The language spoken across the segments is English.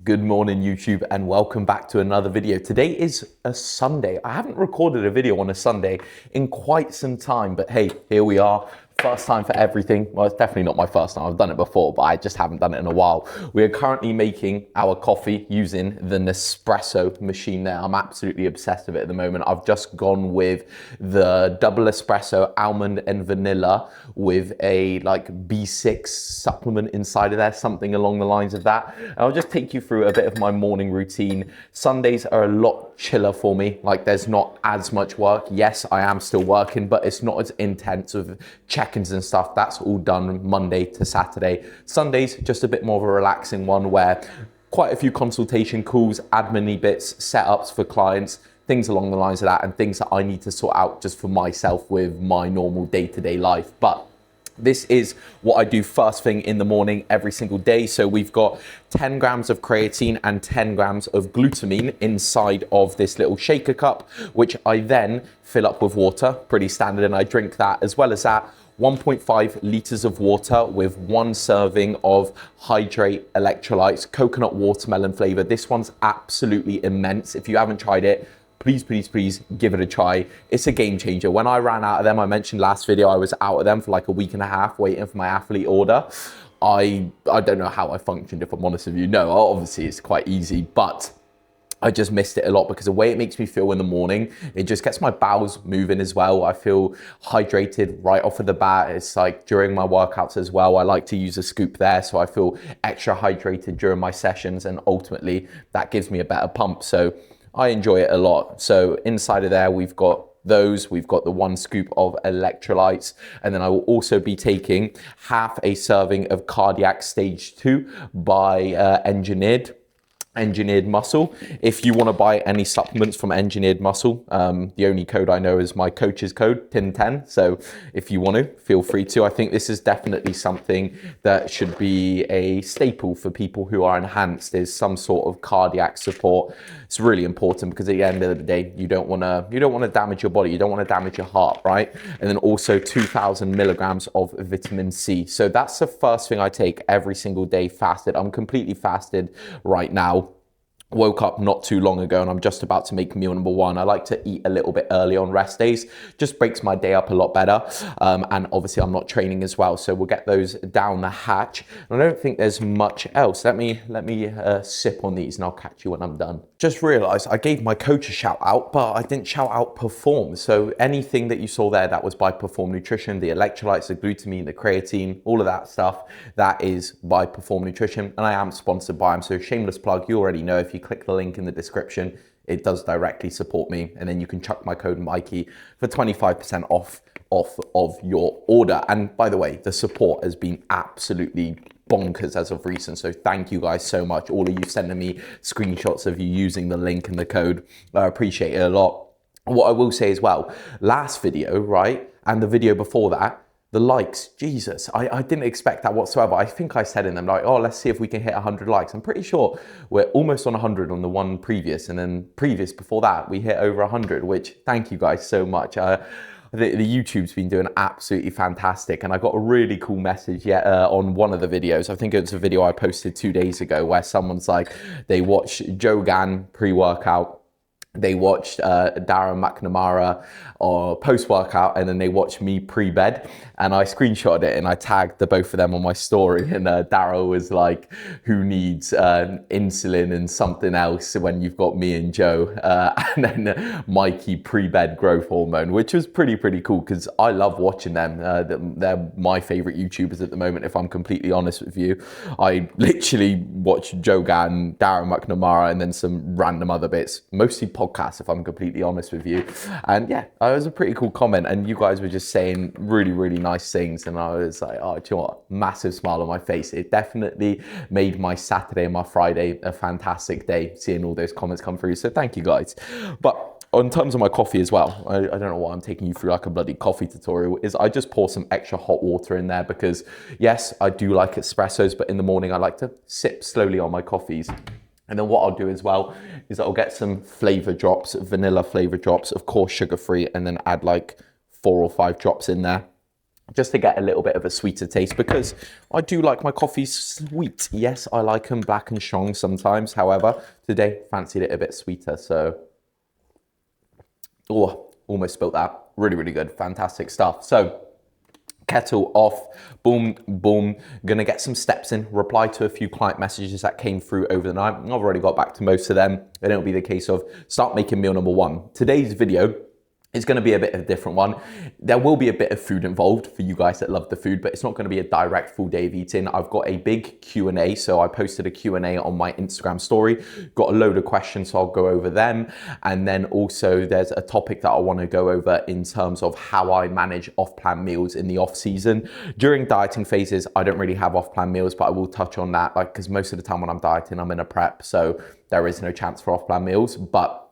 Good morning, YouTube, and welcome back to another video. Today is a Sunday. I haven't recorded a video on a Sunday in quite some time, but hey, here we are. First time for everything. Well, it's definitely not my first time. I've done it before, but I just haven't done it in a while. We are currently making our coffee using the Nespresso machine there. I'm absolutely obsessed with it at the moment. I've just gone with the double espresso almond and vanilla with a like B6 supplement inside of there, something along the lines of that. And I'll just take you through a bit of my morning routine. Sundays are a lot chiller for me. Like there's not as much work. Yes, I am still working, but it's not as intense of check-ins and stuff. That's all done Monday to Saturday. Sundays, just a bit more of a relaxing one where quite a few consultation calls, admin-y bits, setups for clients, things along the lines of that, and things that I need to sort out just for myself with my normal day-to-day life. But this is what I do first thing in the morning every single day. So we've got 10 grams of creatine and 10 grams of glutamine inside of this little shaker cup, which I then fill up with water, pretty standard, and I drink that. As well as that, 1.5 liters of water with one serving of hydrate electrolytes, coconut watermelon flavor. This one's absolutely immense. If you haven't tried it, please give it a try. It's a game changer. When I ran out of them, I mentioned last video, I was out of them for like a week and a half waiting for my athlete order. I don't know how I functioned, if I'm honest with you. No, obviously it's quite easy, but I just missed it a lot because the way it makes me feel in the morning, it just gets my bowels moving as well. I feel hydrated right off of the bat. It's like during my workouts as well, I like to use a scoop there. So I feel extra hydrated during my sessions, and ultimately that gives me a better pump. So I enjoy it a lot. So inside of there, we've got we've got the one scoop of electrolytes, and then I will also be taking half a serving of cardiac stage 2 by Engineered Muscle. If you want to buy any supplements from Engineered Muscle, the only code I know is my coach's code, TIN10. So if you want to, feel free to. I think this is definitely something that should be a staple for people who are enhanced, is some sort of cardiac support. It's really important because at the end of the day, you don't want to damage your body. You don't want to damage your heart, right? And then also 2,000 milligrams of vitamin C. So that's the first thing I take every single day fasted. I'm completely fasted right now. Woke up not too long ago and I'm just about to make meal number 1. I like to eat a little bit early on rest days, just breaks my day up a lot better. And obviously I'm not training as well, so we'll get those down the hatch. And I don't think there's much else. Let me sip on these and I'll catch you when I'm done. Just realized I gave my coach a shout out, but I didn't shout out Perform. So anything that you saw there that was by Perform Nutrition, the electrolytes, the glutamine, the creatine, all of that stuff, that is by Perform Nutrition. And I am sponsored by them, so shameless plug. You already know, if you click the link in the description, it does directly support me, and then you can chuck my code Mikey for 25% off of your order. And by the way, the support has been absolutely bonkers as of recent, so thank you guys so much. All of you sending me screenshots of you using the link and the code, I appreciate it a lot. What I will say as well, last video, right, and the video before that, the likes, Jesus, I didn't expect that whatsoever. I think I said in them like, oh, let's see if we can hit 100 likes. I'm pretty sure we're almost on 100 on the one previous, and then previous before that, we hit over 100, which thank you guys so much. The YouTube's been doing absolutely fantastic, and I got a really cool message on one of the videos. I think it was a video I posted 2 days ago where someone's like, they watched Joe Gann pre-workout, they watched Darren McNamara or post-workout, and then they watched me pre-bed, and I screenshotted it and I tagged the both of them on my story, and Darryl was like, who needs insulin and something else when you've got me and Joe, and then Mikey pre-bed growth hormone, which was pretty cool because I love watching them. They're my favorite YouTubers at the moment, if I'm completely honest with you. I literally watch Joe Gann, Darren McNamara, and then some random other bits, mostly podcasts, if I'm completely honest with you. And yeah, it was a pretty cool comment, and you guys were just saying really nice things, and I was like, oh, do you know what, massive smile on my face. It definitely made my Saturday and my Friday a fantastic day, seeing all those comments come through, so thank you guys. But in terms of my coffee as well, I don't know why I'm taking you through like a bloody coffee tutorial, is I just pour some extra hot water in there because yes, I do like espressos, but in the morning I like to sip slowly on my coffees. And then what I'll do as well is I'll get some flavor drops, vanilla flavor drops, of course sugar-free, and then add like 4 or 5 drops in there. just to get a little bit of a sweeter taste, because I do like my coffee sweet. Yes, I like them black and strong sometimes. However, today fancied it a bit sweeter. So, oh, almost spilt that. Really, really good. Fantastic stuff. So, kettle off, boom, boom. Gonna get some steps in, reply to a few client messages that came through over the night. I've already got back to most of them. And it'll be the case of start making meal number one. Today's video, it's going to be a bit of a different one. There will be a bit of food involved for you guys that love the food, but it's not going to be a direct full day of eating. I've got a big Q&A, so I posted a Q&A on my Instagram story. Got a load of questions, so I'll go over them. And then also there's a topic that I want to go over in terms of how I manage off-plan meals in the off-season. During dieting phases, I don't really have off-plan meals, but I will touch on that, like, because most of the time when I'm dieting, I'm in a prep, so there is no chance for off-plan meals. But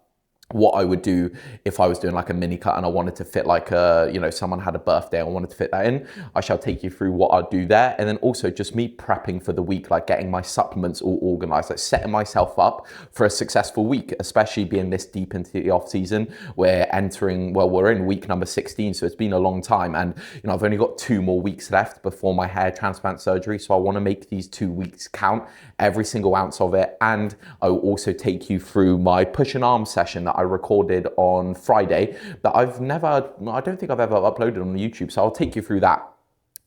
what I would do if I was doing like a mini cut and I wanted to fit like a, you know, someone had a birthday, I wanted to fit that in, I shall take you through what I'd do there. And then also just me prepping for the week, like getting my supplements all organized, like setting myself up for a successful week, especially being this deep into the off season. We're entering, well, we're in week number 16, so it's been a long time. And, you know, I've only got 2 more weeks left before my hair transplant surgery. So I want to make these 2 weeks count, every single ounce of it. And I will also take you through my push and arm session that I recorded on Friday that I don't think I've ever uploaded on YouTube. So I'll take you through that.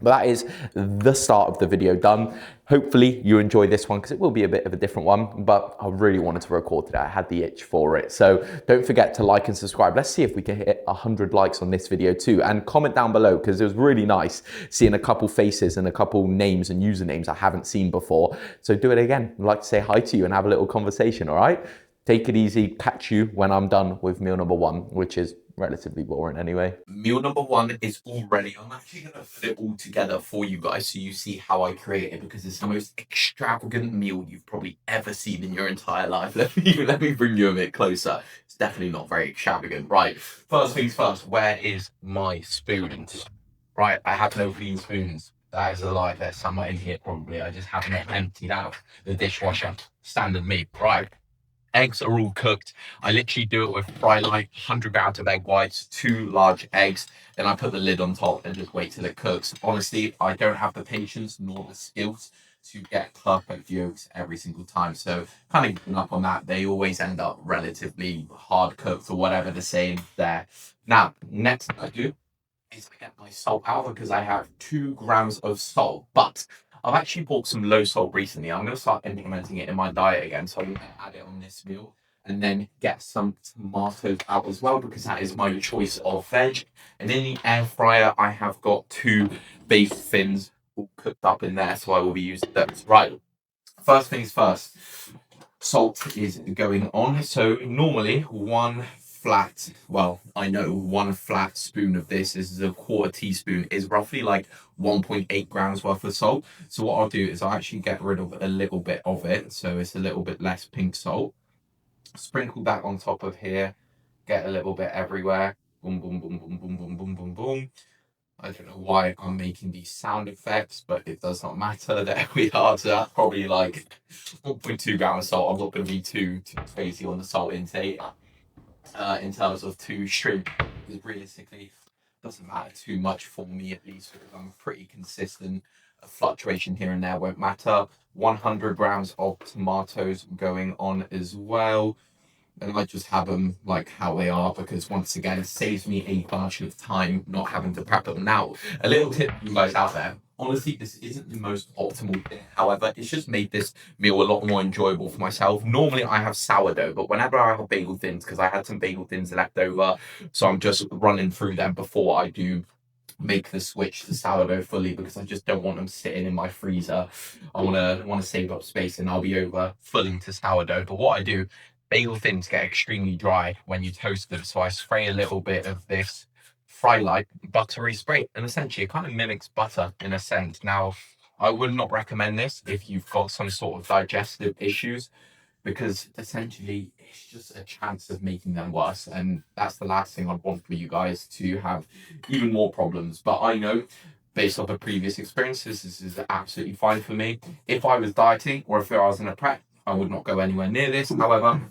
But that is the start of the video done. Hopefully you enjoy this one because it will be a bit of a different one, but I really wanted to record today. I had the itch for it. So don't forget to like and subscribe. Let's see if we can hit 100 likes on this video too. And comment down below, because it was really nice seeing a couple faces and a couple names and usernames I haven't seen before. So do it again. I'd like to say hi to you and have a little conversation, all right? Take it easy. Catch you when I'm done with meal number one, which is relatively boring anyway. Meal number one is all ready. I'm actually going to put it all together for you guys so you see how I create it, because it's the most extravagant meal you've probably ever seen in your entire life. Let me bring you a bit closer. It's definitely not very extravagant. Right, first things first, where is my spoons? Right, I have no clean spoons. That is a lie. There's somewhere in here probably. I just haven't emptied out the dishwasher. Standard me. Right. Eggs are all cooked. I literally do it with fry light, 100 grams of egg whites, 2 large eggs, and I put the lid on top and just wait till it cooks. Honestly, I don't have the patience nor the skills to get perfect yolks every single time. So kind of giving up on that. They always end up relatively hard cooked or whatever the saying there. Now, next thing I do is I get my salt out because I have 2 grams of salt, but I've actually bought some low salt recently. I'm going to start implementing it in my diet again. So I'm going to add it on this meal and then get some tomatoes out as well, because that is my choice of veg. And in the air fryer, I have got 2 beef fins all cooked up in there. So I will be using those. Right. First things first, salt is going on. So normally one flat spoon of this is a 1/4 teaspoon, is roughly like 1.8 grams worth of salt. So what I'll do is I'll actually get rid of a little bit of it, so it's a little bit less pink salt. Sprinkle that on top of here, get a little bit everywhere. Boom, boom, boom, boom, boom, boom, boom, boom, boom. I don't know why I'm making these sound effects, but it does not matter. There we are. So that's probably like 1.2 grams of salt. I'm not going to be too crazy on the salt intake. In terms of too strict, because realistically it doesn't matter too much for me, at least because I'm pretty consistent. A fluctuation here and there won't matter. 100 grams of tomatoes going on as well, and I just have them like how they are, because once again it saves me a bunch of time not having to prep them. Now, a little tip for you guys out there, honestly, this isn't the most optimal thing. However, it's just made this meal a lot more enjoyable for myself. Normally I have sourdough, but whenever I have bagel thins, because I had some bagel thins left over, so I'm just running through them before I do make the switch to sourdough fully, because I just don't want them sitting in my freezer. I want to save up space, and I'll be over fully to sourdough. But what I do, bagel thins get extremely dry when you toast them, so I spray a little bit of this fry light buttery spray, and essentially it kind of mimics butter in a sense. Now, I would not recommend this if you've got some sort of digestive issues, because essentially it's just a chance of making them worse, and that's the last thing I'd want for you guys to have even more problems. But I know, based off of previous experiences, this is absolutely fine for me. If I was dieting or if I was in a prep, I would not go anywhere near this. However,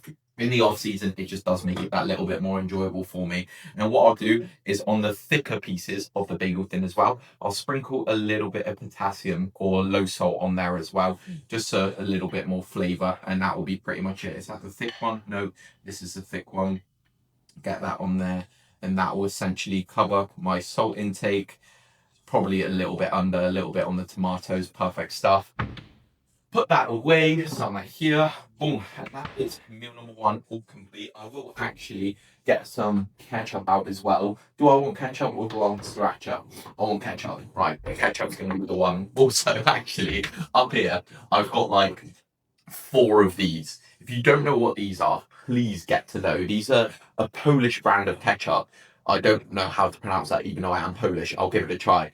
in the off season, it just does make it that little bit more enjoyable for me. And what I'll do is on the thicker pieces of the bagel thin as well, I'll sprinkle a little bit of potassium or low salt on there as well, just so a little bit more flavor. And that will be pretty much it. Is that the thick one? No, this is the thick one. Get that on there. And that will essentially cover my salt intake, probably a little bit under, a little bit on the tomatoes. Perfect stuff. Put that away, something here, boom, and that is meal number one all complete. I will actually get some ketchup out as well. Do I want ketchup or do I want sriracha? I want ketchup, right, the ketchup's going to be the one. Also, actually, up here, I've got like 4 of these. If you don't know what these are, please get to know. These are a Polish brand of ketchup. I don't know how to pronounce that, even though I am Polish. I'll give it a try.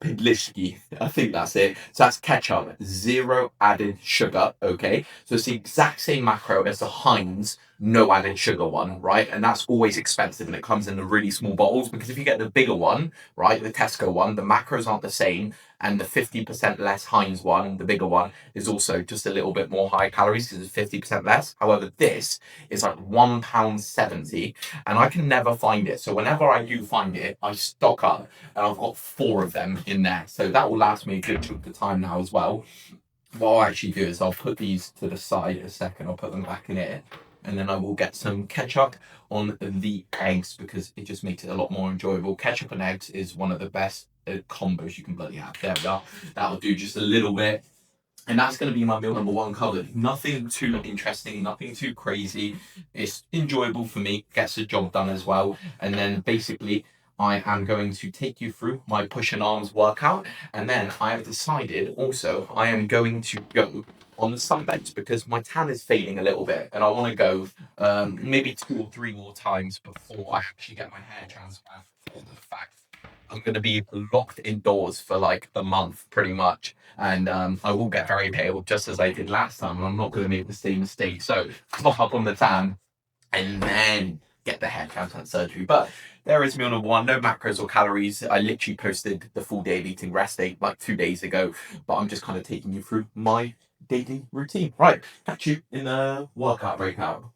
Pidlishki, I think that's it. So that's ketchup, 0 added sugar, okay? So it's the exact same macro as the Heinz no added sugar one, right? And that's always expensive and it comes in the really small bottles, because if you get the bigger one, right, the Tesco one, the macros aren't the same, and the 50% less Heinz one, the bigger one, is also just a little bit more high calories because it's 50% less. However, this is like £1.70 and I can never find it. So whenever I do find it, I stock up and I've got 4 of them in there. So that will last me a good chunk of time now as well. What I'll actually do is I'll put these to the side a second. I'll put them back in here. And then I will get some ketchup on the eggs because it just makes it a lot more enjoyable. Ketchup and eggs is one of the best combos you can bloody have. There we are. That'll do just a little bit. And that's going to be my meal number one covered. Nothing too interesting, nothing too crazy. It's enjoyable for me, gets the job done as well. And then basically, I am going to take you through my push and arms workout. And then I have decided also I am going to go on the sunbeds because my tan is fading a little bit. And I want to go maybe 2 or 3 more times before I actually get my hair transplant. For the fact I'm going to be locked indoors for like a month pretty much. And I will get very pale just as I did last time. And I'm not going to make the same mistake. So top up on the tan and then get the hair transplant surgery. But there is meal number one, no macros or calories. I literally posted the full day of eating rest day like 2 days ago. But I'm just kind of taking you through my daily routine. Right, catch you in the workout breakdown.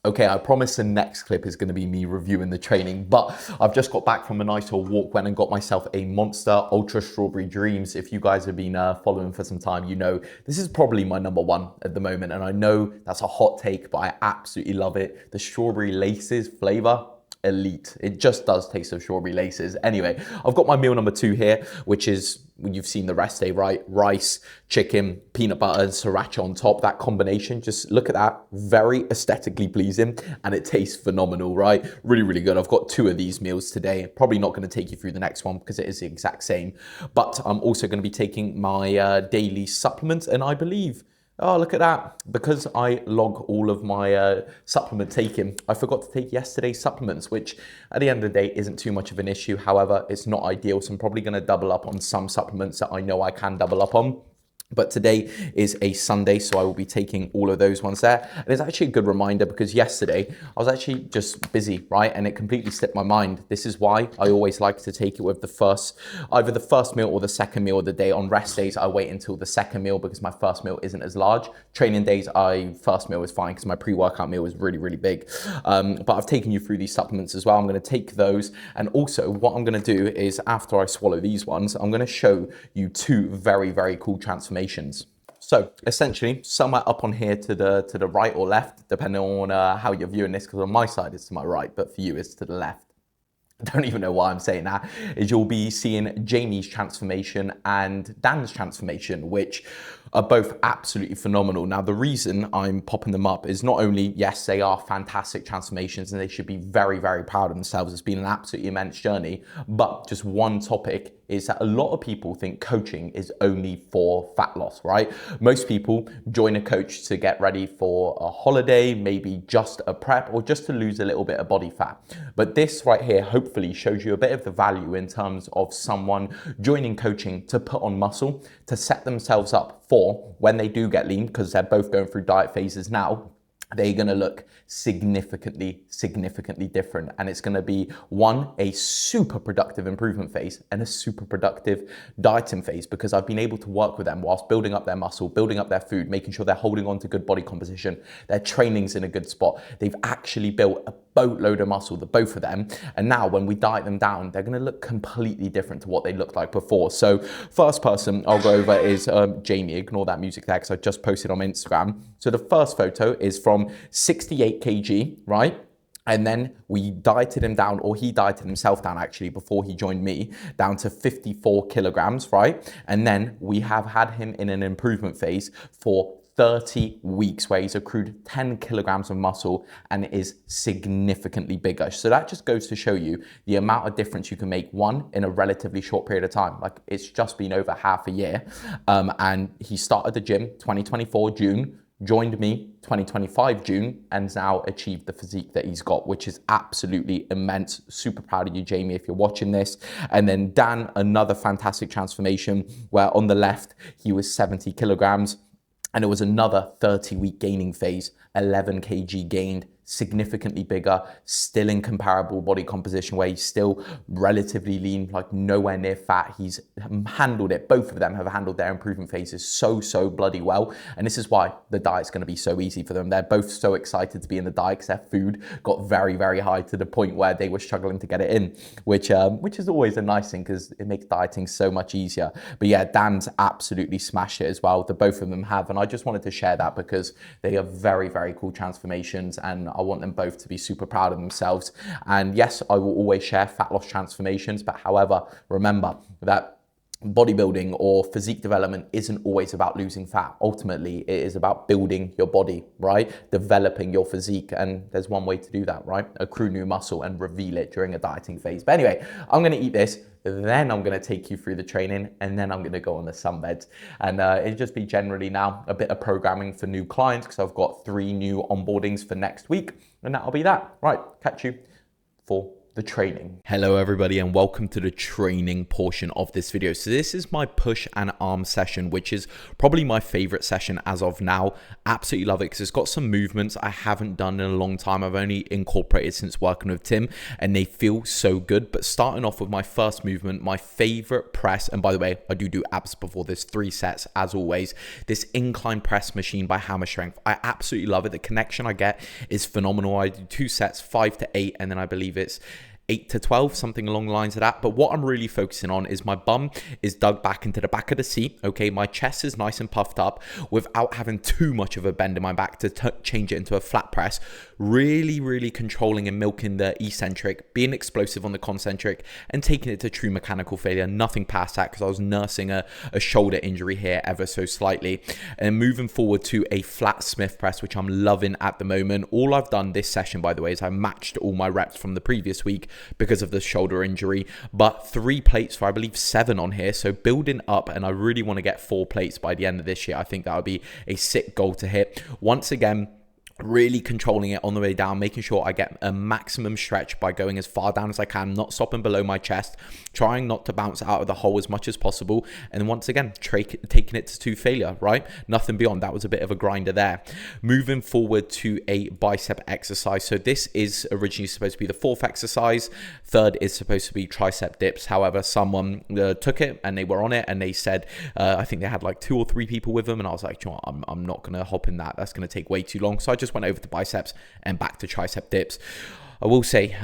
Okay, I promise the next clip is going to be me reviewing the training, but I've just got back from a nice little walk, went and got myself a Monster Ultra Strawberry Dreams. If you guys have been following for some time, you know this is probably my number one at the moment, and I know that's a hot take, but I absolutely love it. The strawberry laces flavor, elite. It just does taste of strawberry laces. Anyway, I've got my meal number 2 here, which is, you've seen the rest day, right? Rice, chicken, peanut butter, and sriracha on top. That combination, just look at that. Very aesthetically pleasing, and it tastes phenomenal, right? Really, really good. I've got 2 of these meals today. Probably not going to take you through the next one because it is the exact same. But I'm also going to be taking my daily supplements, and I believe, oh, look at that. Because I log all of my supplement taking, I forgot to take yesterday's supplements, which at the end of the day isn't too much of an issue. However, it's not ideal. So I'm probably going to double up on some supplements that I know I can double up on. But today is a Sunday, so I will be taking all of those ones there. And it's actually a good reminder because yesterday I was actually just busy, right? And it completely slipped my mind. This is why I always like to take it with either the first meal or the second meal of the day. On rest days, I wait until the second meal because my first meal isn't as large. Training days, first meal is fine because my pre-workout meal is really, really big. But I've taken you through these supplements as well. I'm going to take those. And also what I'm going to do is after I swallow these ones, I'm going to show you 2 very, very cool transformations. So essentially, somewhere up on here to the right or left, depending on how you're viewing this, because on my side it's to my right, but for you it's to the left. I don't even know why I'm saying that, is you'll be seeing Jamie's transformation and Dan's transformation, which are both absolutely phenomenal. Now, the reason I'm popping them up is not only, yes, they are fantastic transformations and they should be very, very proud of themselves. It's been an absolutely immense journey, but just one topic is that a lot of people think coaching is only for fat loss, right? Most people join a coach to get ready for a holiday, maybe just a prep, or just to lose a little bit of body fat. But this right here hopefully shows you a bit of the value in terms of someone joining coaching to put on muscle, to set themselves up for when they do get lean, because they're both going through diet phases now, they're going to look significantly different. And it's going to be one, a super productive improvement phase and a super productive dieting phase, because I've been able to work with them whilst building up their muscle, building up their food, making sure they're holding on to good body composition. Their training's in a good spot. They've actually built a boatload of muscle, the both of them. And now when we diet them down, they're going to look completely different to what they looked like before. So first person I'll go over is Jamie. Ignore that music there because I just posted on Instagram. So the first photo is from 68 kg, right? And then we dieted him down, or he dieted himself down actually before he joined me, down to 54 kilograms, right? And then we have had him in an improvement phase for 30 weeks where he's accrued 10 kilograms of muscle and is significantly bigger. So that just goes to show you the amount of difference you can make, one, in a relatively short period of time. Like, it's just been over half a year. And he started the gym 2024 June, joined me 2025 June, and now achieved the physique that he's got, which is absolutely immense. Super proud of you, Jamie, if you're watching this. And then Dan, another fantastic transformation where on the left, he was 70 kilograms. And it was another 30-week gaining phase, 11 kg gained, significantly bigger, still in comparable body composition where he's still relatively lean, like nowhere near fat. He's handled it. Both of them have handled their improvement phases so bloody well. And this is why the diet's going to be so easy for them. They're both so excited to be in the diet because their food got very high to the point where they were struggling to get it in, which is always a nice thing because it makes dieting so much easier. But yeah, Dan's absolutely smashed it as well. The both of them have. And I just wanted to share that because they are very cool transformations, and I want them both to be super proud of themselves. And yes, I will always share fat loss transformations, but however, remember that bodybuilding or physique development isn't always about losing fat. Ultimately, it is about building your body, right? Developing your physique. And there's one way to do that, right? Accrue new muscle and reveal it during a dieting phase. But anyway, I'm going to eat this. Then I'm going to take you through the training, and then I'm going to go on the sunbeds. And it'll just be generally now a bit of programming for new clients because I've got 3 new onboardings for next week, and that'll be that. Right, catch you for the training. Hello everybody, and welcome to the training portion of this video. So this is my push and arm session, which is probably my favorite session as of now. Absolutely love it because it's got some movements I haven't done in a long time. I've only incorporated since working with Tim, and they feel so good. But starting off with my first movement, my favorite press, and by the way, I do abs before this, 3 sets as always, this incline press machine by Hammer Strength. I absolutely love it. The connection I get is phenomenal. I do 2 sets, 5 to 8, and then I believe it's 8 to 12, something along the lines of that. But what I'm really focusing on is my bum is dug back into the back of the seat. Okay, my chest is nice and puffed up without having too much of a bend in my back to change it into a flat press. Really controlling and milking the eccentric, being explosive on the concentric, and taking it to true mechanical failure. Nothing past that because I was nursing a shoulder injury here ever so slightly. And moving forward to a flat Smith press, which I'm loving at the moment. All I've done this session, by the way, is I matched all my reps from the previous week because of the shoulder injury, but 3 plates for I believe 7 on here. So building up, and I really want to get 4 plates by the end of this year. I think that would be a sick goal to hit. Once again, really controlling it on the way down, making sure I get a maximum stretch by going as far down as I can, not stopping below my chest, trying not to bounce out of the hole as much as possible. And once again, taking it to failure, right? Nothing beyond. That was a bit of a grinder there. Moving forward to a bicep exercise. So this is originally supposed to be the 4th exercise. 3rd is supposed to be tricep dips. However, someone took it and they were on it, and they said, I think they had like 2 or 3 people with them. And I was like, you know what? I'm not going to hop in that. That's going to take way too long. So I just went over to biceps and back to tricep dips. I will say,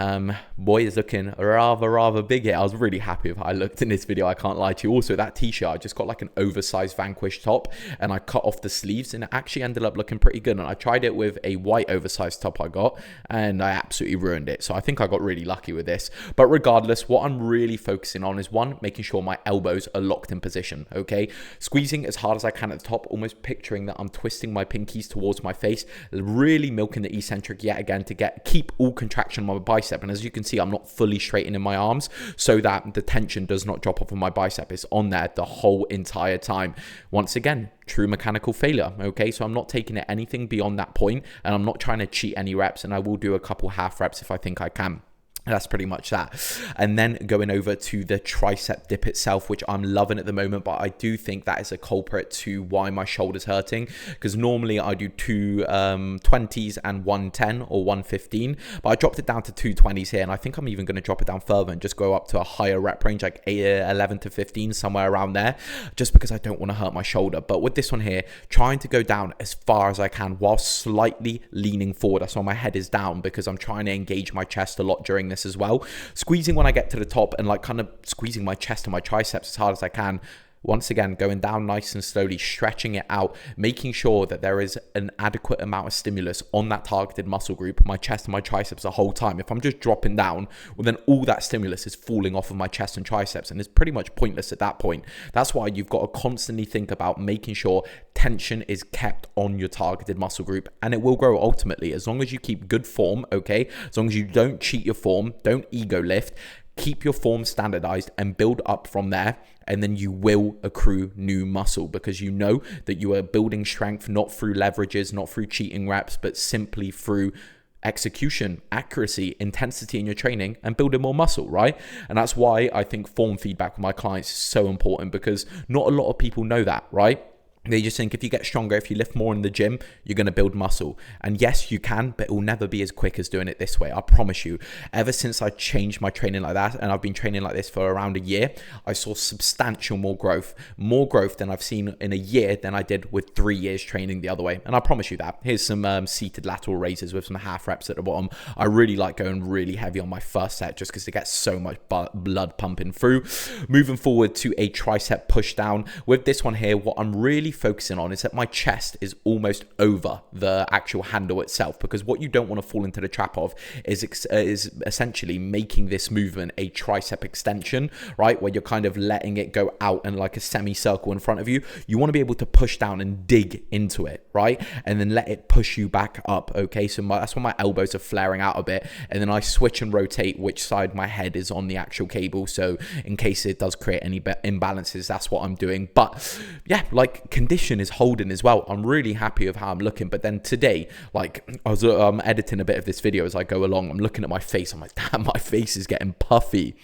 boy is looking rather big here. I was really happy with how I looked in this video, I can't lie to you. Also, that t-shirt, I just got like an oversized Vanquish top, and I cut off the sleeves, and it actually ended up looking pretty good. And I tried it with a white oversized top I got, and I absolutely ruined it. So I think I got really lucky with this. But regardless, what I'm really focusing on is, 1, making sure my elbows are locked in position, okay? Squeezing as hard as I can at the top, almost picturing that I'm twisting my pinkies towards my face, really milking the eccentric yet again to keep all contraction on my bicep. And as you can see, I'm not fully straightening my arms so that the tension does not drop off of my bicep. It's on there the whole entire time. Once again, true mechanical failure, okay? So I'm not taking it anything beyond that point, and I'm not trying to cheat any reps, and I will do a couple half reps if I think I can. That's pretty much that. And then going over to the tricep dip itself, which I'm loving at the moment, but I do think that is a culprit to why my shoulder's hurting, because normally I do two 20s and 110 or 115, but I dropped it down to 220s here, and I think I'm even going to drop it down further and just go up to a higher rep range, like 11 to 15, somewhere around there, just because I don't want to hurt my shoulder. But with this one here, trying to go down as far as I can while slightly leaning forward. That's why my head is down, because I'm trying to engage my chest a lot during this as well. Squeezing when I get to the top and like kind of squeezing my chest and my triceps as hard as I can. Once again, going down nice and slowly, stretching it out, making sure that there is an adequate amount of stimulus on that targeted muscle group, my chest and my triceps the whole time. If I'm just dropping down, well, then all that stimulus is falling off of my chest and triceps, and it's pretty much pointless at that point. That's why you've got to constantly think about making sure tension is kept on your targeted muscle group, and it will grow ultimately as long as you keep good form, okay? As long as you don't cheat your form, don't ego lift, keep your form standardized and build up from there, and then you will accrue new muscle, because you know that you are building strength not through leverages, not through cheating reps, but simply through execution, accuracy, intensity in your training, and building more muscle, right? And that's why I think form feedback with my clients is so important, because not a lot of people know that, right? They just think if you get stronger, if you lift more in the gym, you're going to build muscle. And yes, you can, but it will never be as quick as doing it this way. I promise you. Ever since I changed my training like that, and I've been training like this for around a year, I saw substantial more growth than I've seen in a year than I did with 3 years training the other way. And I promise you that. Here's some seated lateral raises with some half reps at the bottom. I really like going really heavy on my first set just because it gets so much blood pumping through. Moving forward to a tricep push down. With this one here, what I'm really focusing on is that my chest is almost over the actual handle itself, because what you don't want to fall into the trap of is essentially making this movement a tricep extension, right? Where you're kind of letting it go out and like a semicircle in front of you. You want to be able to push down and dig into it, right? And then let it push you back up, okay? So that's when my elbows are flaring out a bit, and then I switch and rotate which side my head is on the actual cable. So in case it does create any imbalances, that's what I'm doing. But yeah, like condition is holding as well. I'm really happy with how I'm looking. But then today, like I was editing a bit of this video as I go along, I'm looking at my face, I'm like, damn, my face is getting puffy.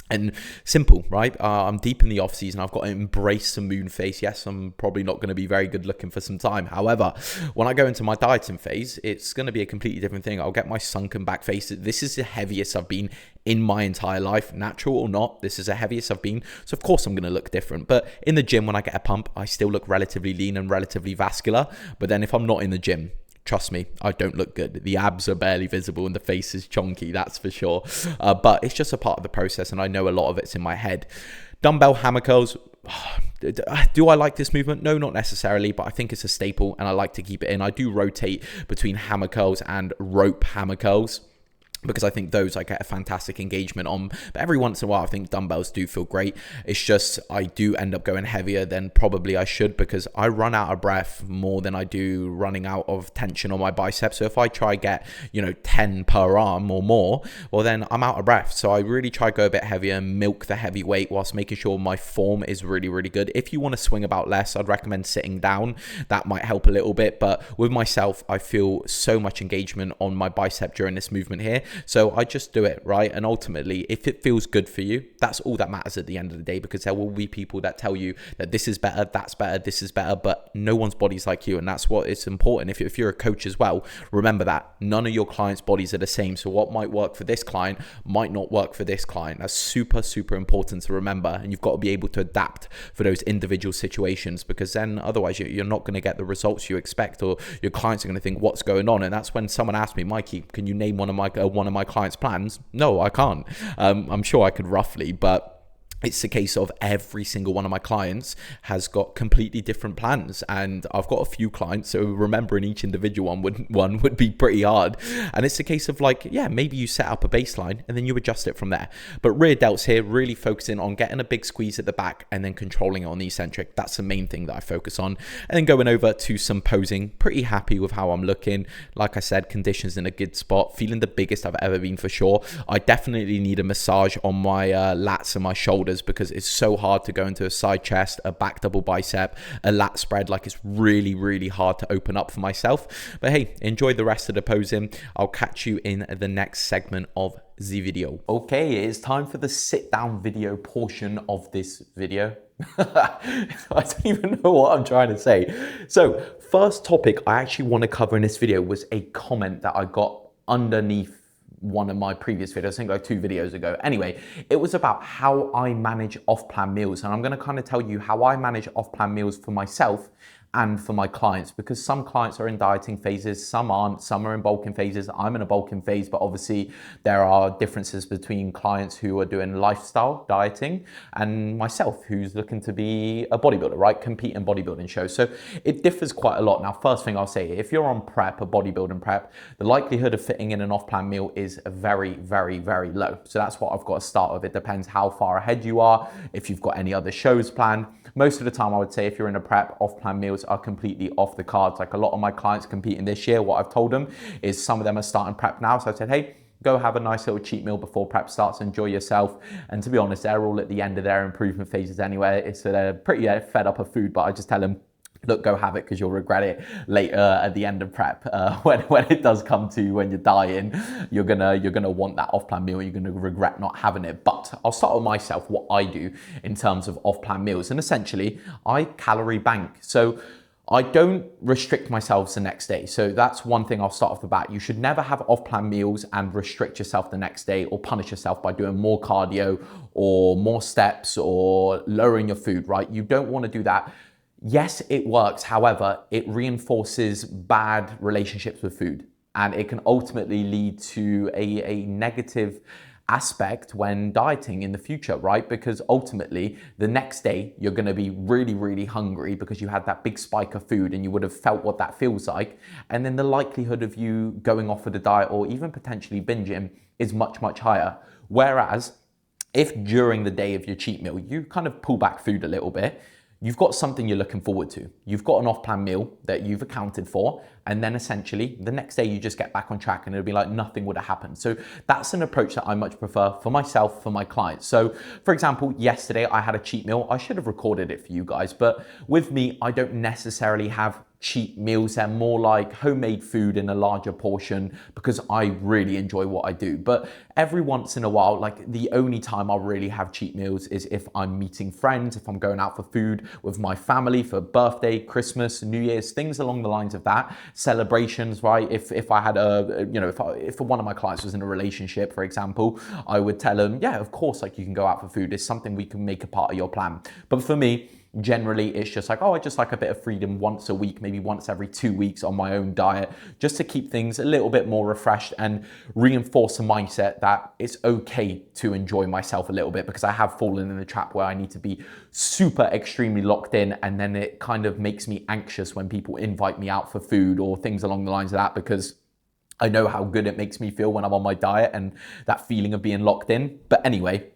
And simple, right? I'm deep in the off season. I've got to embrace some moon face. Yes, I'm probably not going to be very good looking for some time. However, when I go into my dieting phase, it's going to be a completely different thing. I'll get my sunken back face. This is the heaviest I've been in my entire life, natural or not. This is the heaviest I've been. So of course I'm going to look different. But in the gym, when I get a pump, I still look relatively lean and relatively vascular. But then if I'm not in the gym, trust me, I don't look good. The abs are barely visible and the face is chonky, that's for sure. But it's just a part of the process, and I know a lot of it's in my head. Dumbbell hammer curls. Do I like this movement? No, not necessarily, but I think it's a staple and I like to keep it in. I do rotate between hammer curls and rope hammer curls, because I think those I get a fantastic engagement on. But every once in a while, I think dumbbells do feel great. It's just I do end up going heavier than probably I should, because I run out of breath more than I do running out of tension on my biceps. So if I try get, 10 per arm or more, well, then I'm out of breath. So I really try to go a bit heavier and milk the heavy weight whilst making sure my form is really, really good. If you want to swing about less, I'd recommend sitting down. That might help a little bit. But with myself, I feel so much engagement on my bicep during this movement here. So I just do it, right? And ultimately, if it feels good for you, that's all that matters at the end of the day, because there will be people that tell you that this is better, that's better, this is better, but no one's body's like you. And that's what is important. If you're a coach as well, remember that none of your clients' bodies are the same. So what might work for this client might not work for this client. That's super, super important to remember. And you've got to be able to adapt for those individual situations, because then otherwise you're not going to get the results you expect, or your clients are going to think, what's going on? And that's when someone asked me, Mikey, can you name one of my clients' plans? No, I can't. I'm sure I could roughly, but it's a case of every single one of my clients has got completely different plans, and I've got a few clients, so remembering each individual one would be pretty hard. And it's a case of like, yeah, maybe you set up a baseline and then you adjust it from there. But rear delts here, really focusing on getting a big squeeze at the back and then controlling it on the eccentric. That's the main thing that I focus on. And then going over to some posing, pretty happy with how I'm looking. Like I said, conditions in a good spot, feeling the biggest I've ever been for sure. I definitely need a massage on my lats and my shoulders, shoulders because it's so hard to go into a side chest, a back double bicep, a lat spread. Like, it's really, really hard to open up for myself. But hey, enjoy the rest of the posing. I'll catch you in the next segment of the video. Okay, it's time for the sit down video portion of this video. I don't even know what I'm trying to say. So first topic I actually want to cover in this video was a comment that I got underneath one of my previous videos, I think like 2 videos ago. Anyway, it was about how I manage off-plan meals, and I'm going to kind of tell you how I manage off-plan meals for myself and for my clients, because some clients are in dieting phases, some aren't, some are in bulking phases. I'm in a bulking phase, but obviously there are differences between clients who are doing lifestyle dieting and myself who's looking to be a bodybuilder, right? Compete in bodybuilding shows. So it differs quite a lot. Now, first thing I'll say, if you're on prep, a bodybuilding prep, the likelihood of fitting in an off-plan meal is very, very, very low. So that's what I've got to start with. It depends how far ahead you are, if you've got any other shows planned. Most of the time, I would say if you're in a prep, off-plan meals are completely off the cards. Like, a lot of my clients competing this year, what I've told them is some of them are starting prep now. So I said, hey, go have a nice little cheat meal before prep starts, enjoy yourself. And to be honest, they're all at the end of their improvement phases anyway. So they're pretty fed up of food, but I just tell them, look, go have it because you'll regret it later at the end of prep. When it does come to when you're dying, you're gonna want that off-plan meal. You're gonna regret not having it. But I'll start with myself, what I do in terms of off-plan meals. And essentially, I calorie bank. So I don't restrict myself the next day. So that's one thing I'll start off the bat. You should never have off-plan meals and restrict yourself the next day or punish yourself by doing more cardio or more steps or lowering your food, right? You don't want to do that. Yes, it works. However, it reinforces bad relationships with food, and it can ultimately lead to a negative aspect when dieting in the future, right? Because ultimately the next day you're going to be really, really hungry because you had that big spike of food and you would have felt what that feels like. And then the likelihood of you going off with a diet or even potentially binging is much, much higher. Whereas if during the day of your cheat meal, you kind of pull back food a little bit, you've got something you're looking forward to. You've got an off-plan meal that you've accounted for, and then essentially the next day you just get back on track and it'll be like nothing would have happened. So that's an approach that I much prefer for myself, for my clients. So for example, yesterday I had a cheat meal. I should have recorded it for you guys, but with me, I don't necessarily have cheat meals. They're more like homemade food in a larger portion because I really enjoy what I do. But every once in a while, like the only time I'll really have cheat meals is if I'm meeting friends, if I'm going out for food with my family for birthday, Christmas, New Year's, things along the lines of that, celebrations, right? If I had if one of my clients was in a relationship, for example, I would tell them, yeah, of course, like you can go out for food. It's something we can make a part of your plan. But for me, generally, it's just like, oh, I just like a bit of freedom once a week, maybe once every 2 weeks on my own diet, just to keep things a little bit more refreshed and reinforce a mindset that it's okay to enjoy myself a little bit, because I have fallen in the trap where I need to be super extremely locked in, and then it kind of makes me anxious when people invite me out for food or things along the lines of that, because I know how good it makes me feel when I'm on my diet and that feeling of being locked in. But anyway,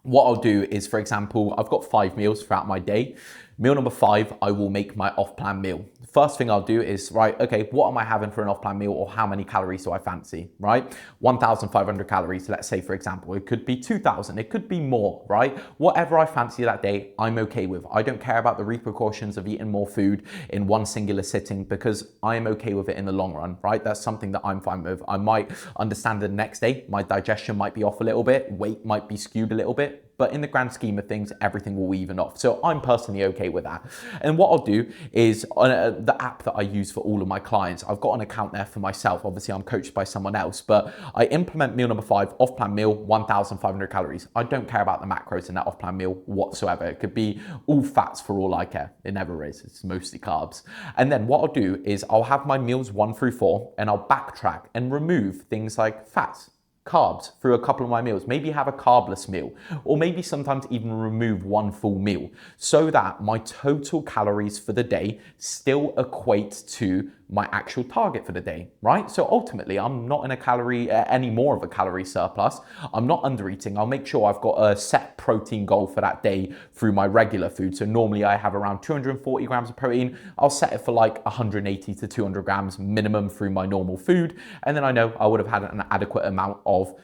what I'll do is, for example, I've got 5 meals throughout my day. Meal number 5, I will make my off-plan meal. The first thing I'll do is, right, okay, what am I having for an off-plan meal, or how many calories do I fancy, right? 1,500 calories, let's say, for example. It could be 2,000, it could be more, right? Whatever I fancy that day, I'm okay with. I don't care about the repercussions of eating more food in one singular sitting, because I am okay with it in the long run, right? That's something that I'm fine with. I might understand that the next day, my digestion might be off a little bit, weight might be skewed a little bit, but in the grand scheme of things, everything will even off. So I'm personally okay with that. And what I'll do is on the app that I use for all of my clients, I've got an account there for myself. Obviously, I'm coached by someone else, but I implement meal number 5, off-plan meal, 1,500 calories. I don't care about the macros in that off-plan meal whatsoever. It could be all fats for all I care. It never is. It's mostly carbs. And then what I'll do is I'll have my meals 1 through 4, and I'll backtrack and remove things like fats, carbs through a couple of my meals, maybe have a carbless meal, or maybe sometimes even remove 1 full meal, so that my total calories for the day still equate to my actual target for the day, right? So ultimately, I'm not in a any more of a calorie surplus. I'm not under eating. I'll make sure I've got a set protein goal for that day through my regular food. So normally I have around 240 grams of protein. I'll set it for like 180 to 200 grams minimum through my normal food. And then I know I would have had an adequate amount of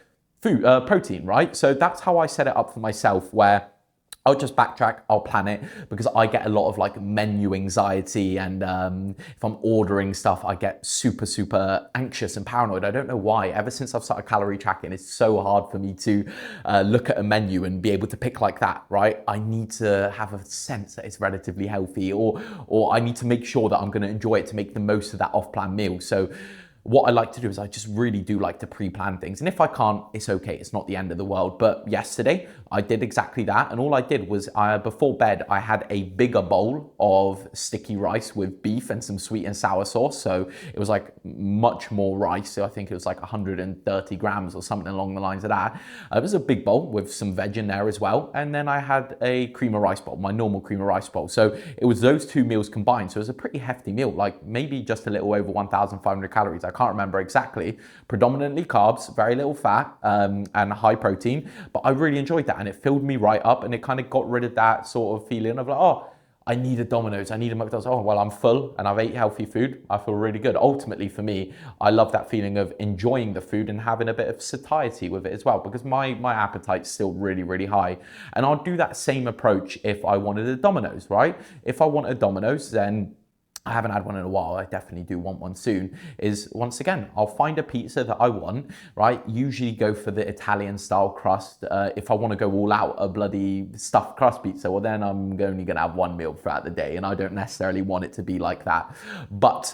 food, protein, right? So that's how I set it up for myself, where I'll just backtrack, I'll plan it, because I get a lot of like menu anxiety, and if I'm ordering stuff, I get super, super anxious and paranoid. I don't know why. Ever since I've started calorie tracking, it's so hard for me to look at a menu and be able to pick like that, right? I need to have a sense that it's relatively healthy, or I need to make sure that I'm gonna enjoy it to make the most of that off-plan meal. So what I like to do is I just really do like to pre-plan things. And if I can't, it's okay. It's not the end of the world. But yesterday I did exactly that. And all I did was before bed, I had a bigger bowl of sticky rice with beef and some sweet and sour sauce. So it was like much more rice. So I think it was like 130 grams or something along the lines of that. It was a big bowl with some veg in there as well. And then I had a cream of rice bowl, my normal cream of rice bowl. So it was those two meals combined. So it was a pretty hefty meal, like maybe just a little over 1,500 calories. I can't remember exactly. Predominantly carbs, very little fat, and high protein. But I really enjoyed that, and it filled me right up, and it kind of got rid of that sort of feeling of like, oh, I need a Domino's, I need a McDonald's. Oh, well, I'm full and I've ate healthy food. I feel really good. Ultimately, for me, I love that feeling of enjoying the food and having a bit of satiety with it as well, because my appetite's still really, really high. And I'll do that same approach if I wanted a Domino's, right? If I want a Domino's, then I haven't had one in a while, I definitely do want one soon, is once again, I'll find a pizza that I want, right? Usually go for the Italian style crust. If I want to go all out, a bloody stuffed crust pizza, well then I'm only going to have one meal throughout the day, and I don't necessarily want it to be like that. But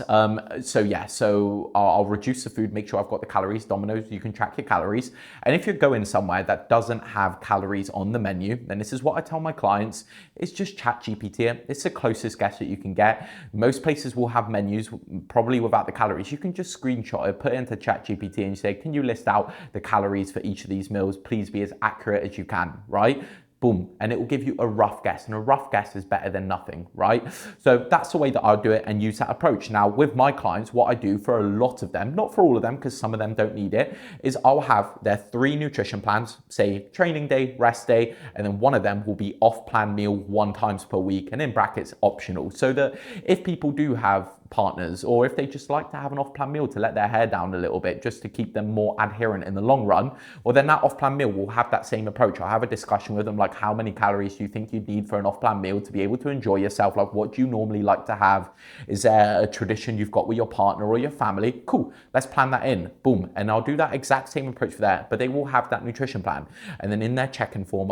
so I'll reduce the food, make sure I've got the calories. Domino's, you can track your calories. And if you're going somewhere that doesn't have calories on the menu, then this is what I tell my clients, is just chat GPT it. It's the closest guess that you can get. Most places will have menus, probably without the calories. You can just screenshot it, put it into ChatGPT, and you say, can you list out the calories for each of these meals? Please be as accurate as you can, right? Boom, and it will give you a rough guess, and a rough guess is better than nothing, right? So that's the way that I'll do it and use that approach. Now, with my clients, what I do for a lot of them, not for all of them, because some of them don't need it, is I'll have their 3 nutrition plans, say training day, rest day, and then one of them will be off-plan meal 1 time per week, and in brackets, optional. So that if people do have partners, or if they just like to have an off-plan meal to let their hair down a little bit, just to keep them more adherent in the long run, well then that off-plan meal will have that same approach. I'll have a discussion with them, like, how many calories do you think you need for an off-plan meal to be able to enjoy yourself? Like, what do you normally like to have? Is there a tradition you've got with your partner or your family? Cool, let's plan that in. Boom. And I'll do that exact same approach for that, but they will have that nutrition plan. And then in their check-in form,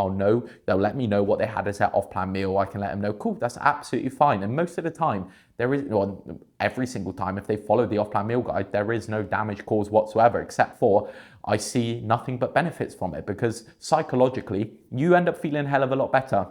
they'll let me know what they had as their off-plan meal. I can let them know, cool, that's absolutely fine. And most of the time, every single time, if they follow the off-plan meal guide, there is no damage caused whatsoever, except for I see nothing but benefits from it, because psychologically, you end up feeling a hell of a lot better.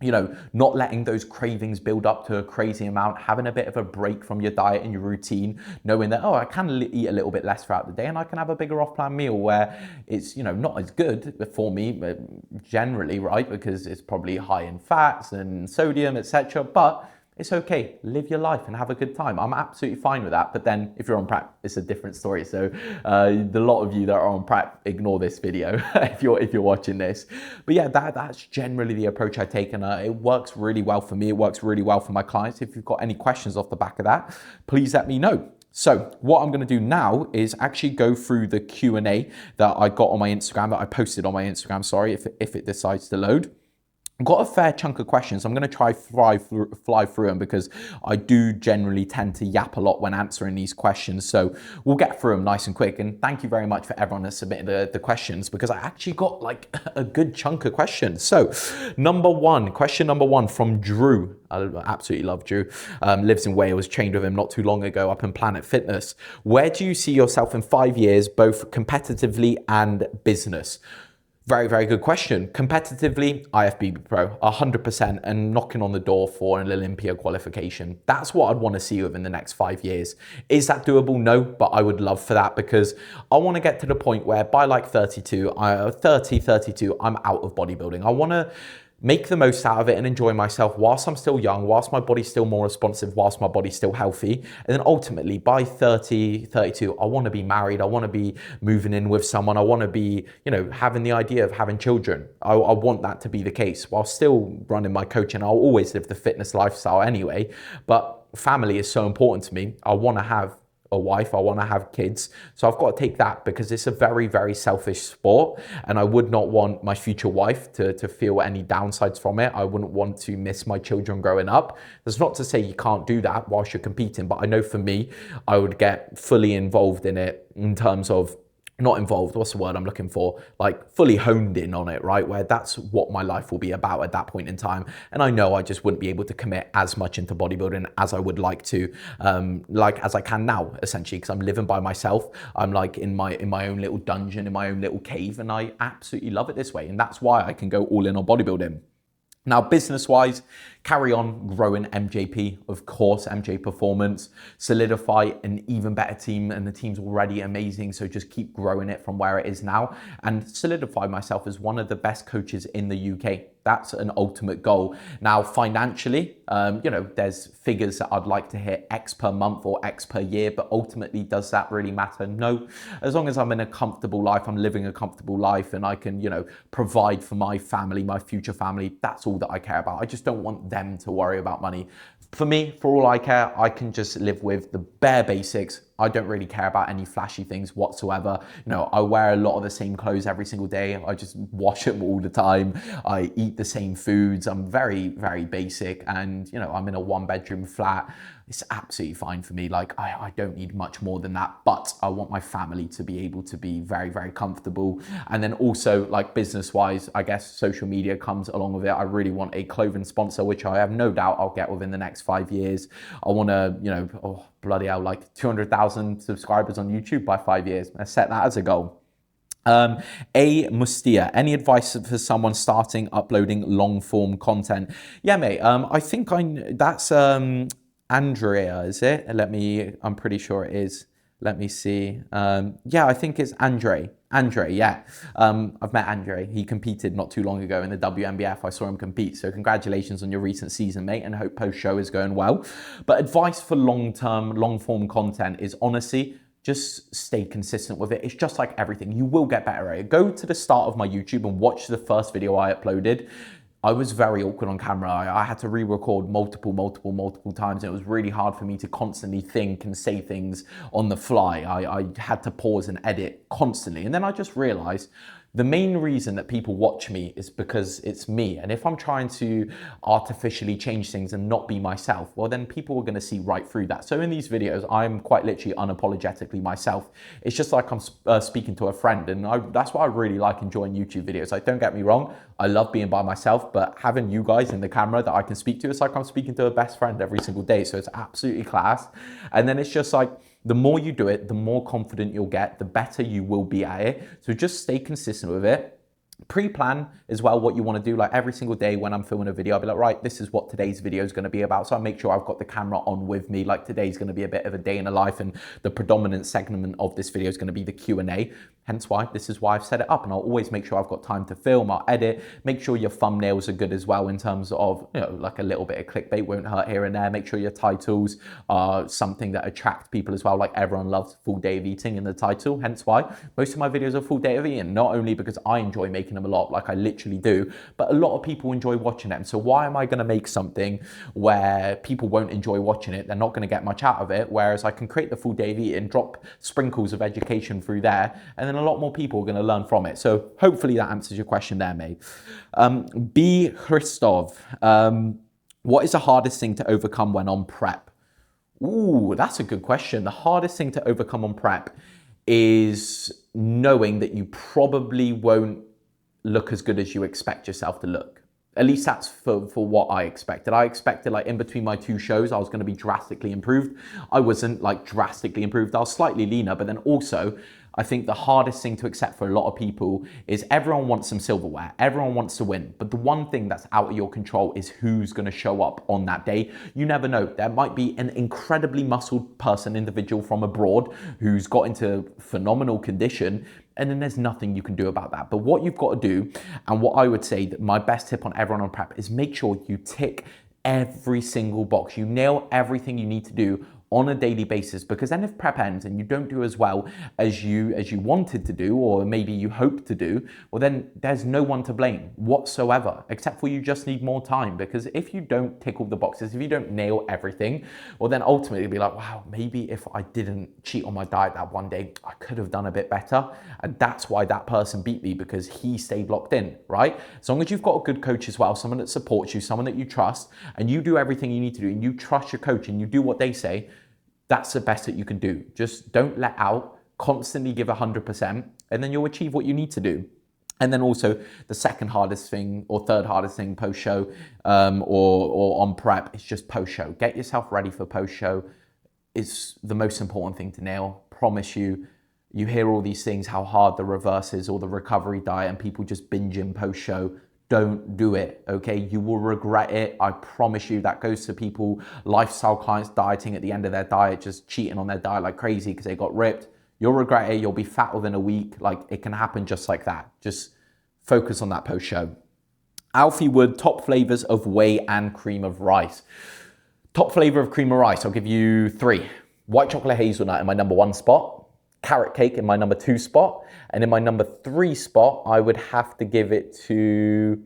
You know, not letting those cravings build up to a crazy amount, having a bit of a break from your diet and your routine, knowing that, oh, I can eat a little bit less throughout the day, and I can have a bigger off-plan meal where it's, you know, not as good for me, but generally, right? Because it's probably high in fats and sodium, etc. But it's okay, live your life and have a good time. I'm absolutely fine with that. But then if you're on prep, it's a different story. So the lot of you that are on prep, ignore this video if you're watching this. But yeah, that's generally the approach I take, and it works really well for me. It works really well for my clients. If you've got any questions off the back of that, please let me know. So what I'm going to do now is actually go through the Q&A that I got on my Instagram, that I posted on my Instagram, sorry, if it decides to load. I've got a fair chunk of questions. I'm going to try fly through them, because I do generally tend to yap a lot when answering these questions. So we'll get through them nice and quick. And thank you very much for everyone that submitted the questions, because I actually got like a good chunk of questions. So question number one from Drew. I absolutely love Drew. Lives in Wales, trained with him not too long ago up in Planet Fitness. Where do you see yourself in 5 years, both competitively and business? Very, very good question. Competitively, IFBB Pro, 100%, and knocking on the door for an Olympia qualification. That's what I'd want to see within the next 5 years. Is that doable? No, but I would love for that, because I want to get to the point where by like 32, I'm out of bodybuilding. I want to make the most out of it and enjoy myself whilst I'm still young, whilst my body's still more responsive, whilst my body's still healthy. And then ultimately by 30, 32, I want to be married. I want to be moving in with someone. I want to be, you know, having the idea of having children. I want that to be the case while still running my coaching. I'll always live the fitness lifestyle anyway, but family is so important to me. I want to have a wife, I want to have kids. So I've got to take that because it's a very, very selfish sport. And I would not want my future wife to feel any downsides from it. I wouldn't want to miss my children growing up. That's not to say you can't do that whilst you're competing, but I know for me, I would get fully involved in it in terms of not involved, what's the word I'm looking for? Like fully honed in on it, right? Where that's what my life will be about at that point in time. And I know I just wouldn't be able to commit as much into bodybuilding as I would like to, like as I can now, essentially, because I'm living by myself. I'm like in my own little dungeon, in my own little cave, and I absolutely love it this way. And that's why I can go all in on bodybuilding. Now, business-wise, carry on growing MJP, of course, MJ Performance, solidify an even better team, and the team's already amazing, so just keep growing it from where it is now, and solidify myself as one of the best coaches in the UK. That's an ultimate goal. Now, financially, there's figures that I'd like to hit X per month or X per year, but ultimately, does that really matter? No. As long as I'm in a comfortable life, I'm living a comfortable life, and I can, provide for my family, my future family, that's all that I care about. I just don't want them to worry about money. For me, for all I care, I can just live with the bare basics. I don't really care about any flashy things whatsoever. I wear a lot of the same clothes every single day. I just wash them all the time. I eat the same foods. I'm very, very basic. And, I'm in a 1-bedroom flat. It's absolutely fine for me. Like, I don't need much more than that, but I want my family to be able to be very, very comfortable. And then also, like, business-wise, I guess social media comes along with it. I really want a clothing sponsor, which I have no doubt I'll get within the next 5 years. I want to, bloody hell, like 200,000 subscribers on YouTube by 5 years. I set that as a goal. A Mustia, any advice for someone starting uploading long form content? Yeah, mate. I think that's Andrea, is it? I'm pretty sure it is. Let me see. Yeah, I think it's Andre, yeah. I've met Andre. He competed not too long ago in the WNBF. I saw him compete. So congratulations on your recent season, mate, and hope post-show is going well. But advice for long-term, long-form content is honestly, just stay consistent with it. It's just like everything. You will get better at it. Go to the start of my YouTube and watch the first video I uploaded. I was very awkward on camera. I had to re-record multiple times. It was really hard for me to constantly think and say things on the fly. I had to pause and edit constantly. And then I just realized the main reason that people watch me is because it's me. And if I'm trying to artificially change things and not be myself, well, then people are going to see right through that. So in these videos, I'm quite literally unapologetically myself. It's just like I'm speaking to a friend. And that's why I really like enjoying YouTube videos. Like, don't get me wrong, I love being by myself, but having you guys in the camera that I can speak to, it's like I'm speaking to a best friend every single day. So it's absolutely class. And then it's just like, the more you do it, the more confident you'll get, the better you will be at it. So just stay consistent with it. Pre-plan as well what you want to do. Like every single day when I'm filming a video, I'll be like, right, this is what today's video is going to be about. So I make sure I've got the camera on with me. Like today's going to be a bit of a day in a life, and the predominant segment of this video is going to be the Q&A. Hence why this is why I've set it up, and I'll always make sure I've got time to film, I'll edit, make sure your thumbnails are good as well in terms of, like a little bit of clickbait won't hurt here and there. Make sure your titles are something that attract people as well. Like everyone loves full day of eating in the title. Hence why most of my videos are full day of eating, not only because I enjoy making them a lot, like I literally do, but a lot of people enjoy watching them. So why am I going to make something where people won't enjoy watching it? They're not going to get much out of it. Whereas I can create the full day of eating, drop sprinkles of education through there, and then a lot more people are going to learn from it. So hopefully that answers your question there, mate. B. Christov, what is the hardest thing to overcome when on prep? Ooh, that's a good question. The hardest thing to overcome on prep is knowing that you probably won't look as good as you expect yourself to look. At least that's for what I expected. I expected, like, in between my two shows, I was going to be drastically improved. I wasn't, like, drastically improved. I was slightly leaner, but then also, I think the hardest thing to accept for a lot of people is everyone wants some silverware. Everyone wants to win. But the one thing that's out of your control is who's going to show up on that day. You never know. There might be an incredibly muscled individual from abroad who's got into phenomenal condition, and then there's nothing you can do about that. But what you've got to do, and what I would say that my best tip on everyone on prep, is make sure you tick every single box. You nail everything you need to do on a daily basis, because then if prep ends and you don't do as well as you wanted to do, or maybe you hoped to do, well then there's no one to blame whatsoever, except for you just need more time. Because if you don't tick all the boxes, if you don't nail everything, well then ultimately you'll be like, wow, maybe if I didn't cheat on my diet that one day, I could have done a bit better. And that's why that person beat me, because he stayed locked in, right? As long as you've got a good coach as well, someone that supports you, someone that you trust, and you do everything you need to do, and you trust your coach and you do what they say, that's the best that you can do. Just don't let out, constantly give 100%, and then you'll achieve what you need to do. And then also the second hardest thing or third hardest thing post-show or on prep is just post-show. Get yourself ready for post-show. It's the most important thing to nail. Promise you. You hear all these things, how hard the reverse is or the recovery diet, and people just binge in post-show. Don't do it, okay? You will regret it. I promise you. That goes to people, lifestyle clients dieting at the end of their diet, just cheating on their diet like crazy because they got ripped. You'll regret it. You'll be fat within a week. Like, it can happen just like that. Just focus on that post-show. Alfie Wood, top flavors of whey and cream of rice. Top flavor of cream of rice, I'll give you 3. White chocolate hazelnut in my number 1 spot. Carrot cake in my number 2 spot. And in my number 3 spot, I would have to give it to,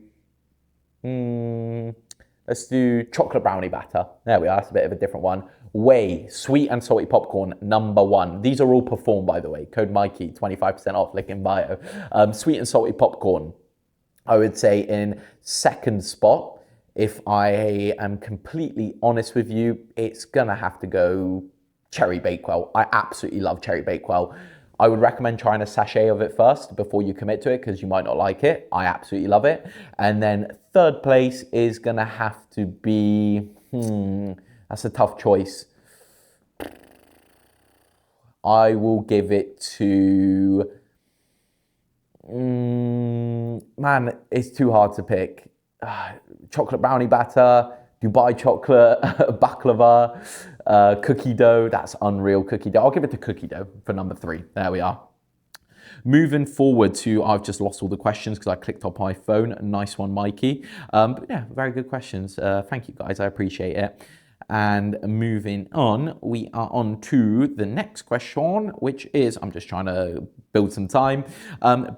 let's do chocolate brownie batter. There we are, that's a bit of a different one. Whey, sweet and salty popcorn, number 1. These are all performed, by the way. Code Mikey, 25% off, link in bio. Sweet and salty popcorn, I would say in 2nd spot. If I am completely honest with you, it's gonna have to go Cherry Bakewell. I absolutely love Cherry Bakewell. I would recommend trying a sachet of it first before you commit to it, because you might not like it. I absolutely love it. And then 3rd place is gonna have to be, that's a tough choice. I will give it to, man, it's too hard to pick. Chocolate brownie batter, Dubai chocolate, baklava, cookie dough. That's unreal, cookie dough. I'll give it to cookie dough for number 3. There we are. Moving forward to, I've just lost all the questions because I clicked on my phone. Nice one, Mikey. But yeah, very good questions. Thank you, guys. I appreciate it. And moving on, we are on to the next question, which is, I'm just trying to build some time.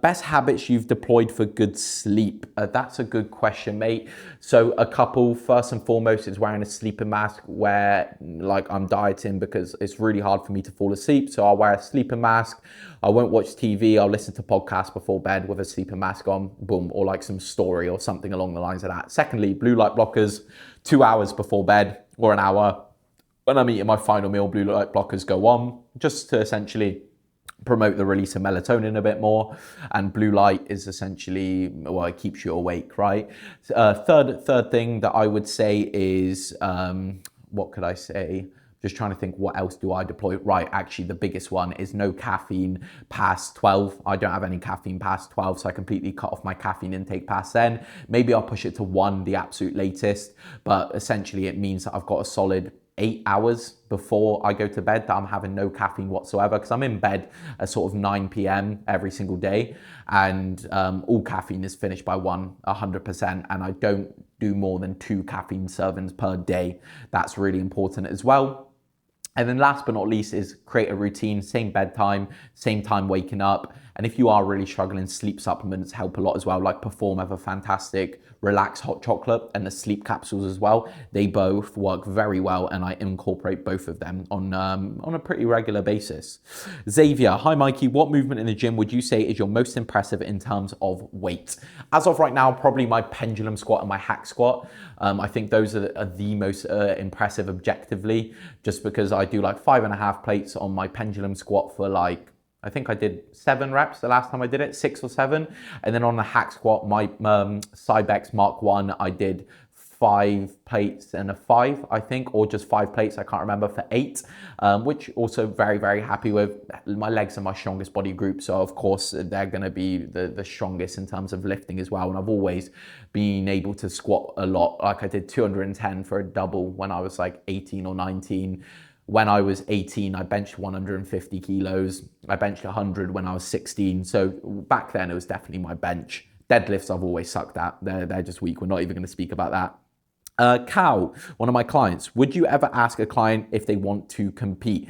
Best habits you've deployed for good sleep? That's a good question, mate. So a couple, first and foremost, is wearing a sleeping mask where, like, I'm dieting because it's really hard for me to fall asleep. So I'll wear a sleeping mask. I won't watch TV. I'll listen to podcasts before bed with a sleeping mask on, boom, or like some story or something along the lines of that. Secondly, blue light blockers, 2 hours before bed or an hour. When I'm eating my final meal, blue light blockers go on just to essentially promote the release of melatonin a bit more. And blue light is essentially, well, it keeps you awake, right? Third thing that I would say is, what could I say? Just trying to think, what else do I deploy? Right, actually, the biggest one is no caffeine past 12. I don't have any caffeine past 12, so I completely cut off my caffeine intake past then. Maybe I'll push it to 1, the absolute latest, but essentially it means that I've got a solid 8 hours before I go to bed that I'm having no caffeine whatsoever, because I'm in bed at sort of 9 p.m. every single day, and all caffeine is finished by 100%, and I don't do more than 2 caffeine servings per day. That's really important as well. And then last but not least is create a routine, same bedtime, same time waking up. And if you are really struggling, sleep supplements help a lot as well, like Perform have a fantastic Relax hot chocolate and the sleep capsules as well. They both work very well, and I incorporate both of them on a pretty regular basis. Xavier, hi Mikey, what movement in the gym would you say is your most impressive in terms of weight? As of right now, probably my pendulum squat and my hack squat. I think those are the most impressive objectively, just because I do like 5.5 plates on my pendulum squat for like, I think I did 7 reps the last time I did it, 6 or 7. And then on the hack squat, my Cybex Mark 1, I did 5 plates and a 5, I think, or just 5 plates, I can't remember, for 8, which also very, very happy with. My legs are my strongest body group, so of course they're gonna be the strongest in terms of lifting as well. And I've always been able to squat a lot. Like I did 210 for a double when I was like 18 or 19. When I was 18, I benched 150 kilos. I benched 100 when I was 16. So back then it was definitely my bench. Deadlifts I've always sucked at. They're just weak. We're not even gonna speak about that. Cal, one of my clients, would you ever ask a client if they want to compete?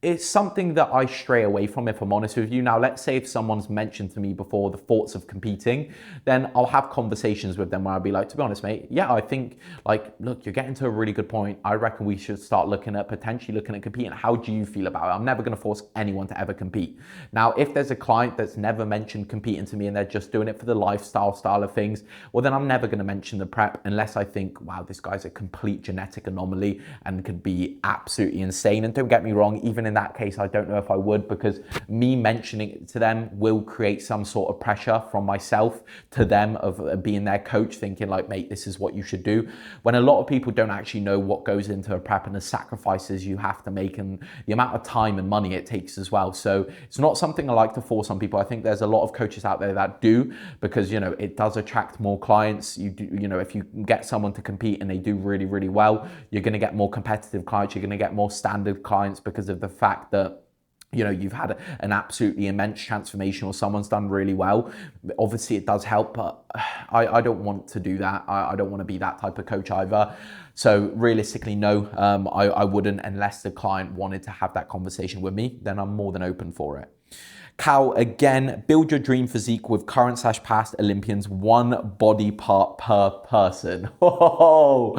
It's something that I stray away from, if I'm honest with you. Now, let's say if someone's mentioned to me before the thoughts of competing, then I'll have conversations with them where I'll be like, to be honest, mate, yeah, I think, like, look, you're getting to a really good point. I reckon we should start potentially looking at competing. How do you feel about it? I'm never going to force anyone to ever compete. Now, if there's a client that's never mentioned competing to me and they're just doing it for the lifestyle style of things, well, then I'm never going to mention the prep unless I think, wow, this guy's a complete genetic anomaly and could be absolutely insane. And don't get me wrong, even in that case, I don't know if I would, because me mentioning it to them will create some sort of pressure from myself to them of being their coach, thinking like, mate, this is what you should do. When a lot of people don't actually know what goes into a prep and the sacrifices you have to make and the amount of time and money it takes as well. So it's not something I like to force on people. I think there's a lot of coaches out there that do, because, you know, it does attract more clients. You do, you know, if you get someone to compete and they do really, really well, you're going to get more competitive clients. You're going to get more standard clients because of the fact that, you know, you've had an absolutely immense transformation or someone's done really well. Obviously it does help, but I don't want to do that. I don't want to be that type of coach either. So realistically, no, I wouldn't, unless the client wanted to have that conversation with me, then I'm more than open for it. Cal, again, build your dream physique with current/past Olympians, one body part per person. Oh,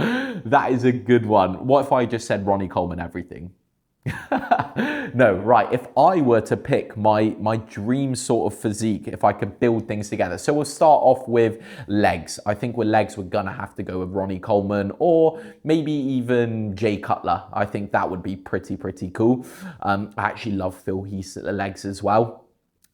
that is a good one. What if I just said Ronnie Coleman everything? No, right. If I were to pick my dream sort of physique, if I could build things together. So we'll start off with legs. I think with legs, we're going to have to go with Ronnie Coleman or maybe even Jay Cutler. I think that would be pretty cool. I actually love Phil Heath's legs as well.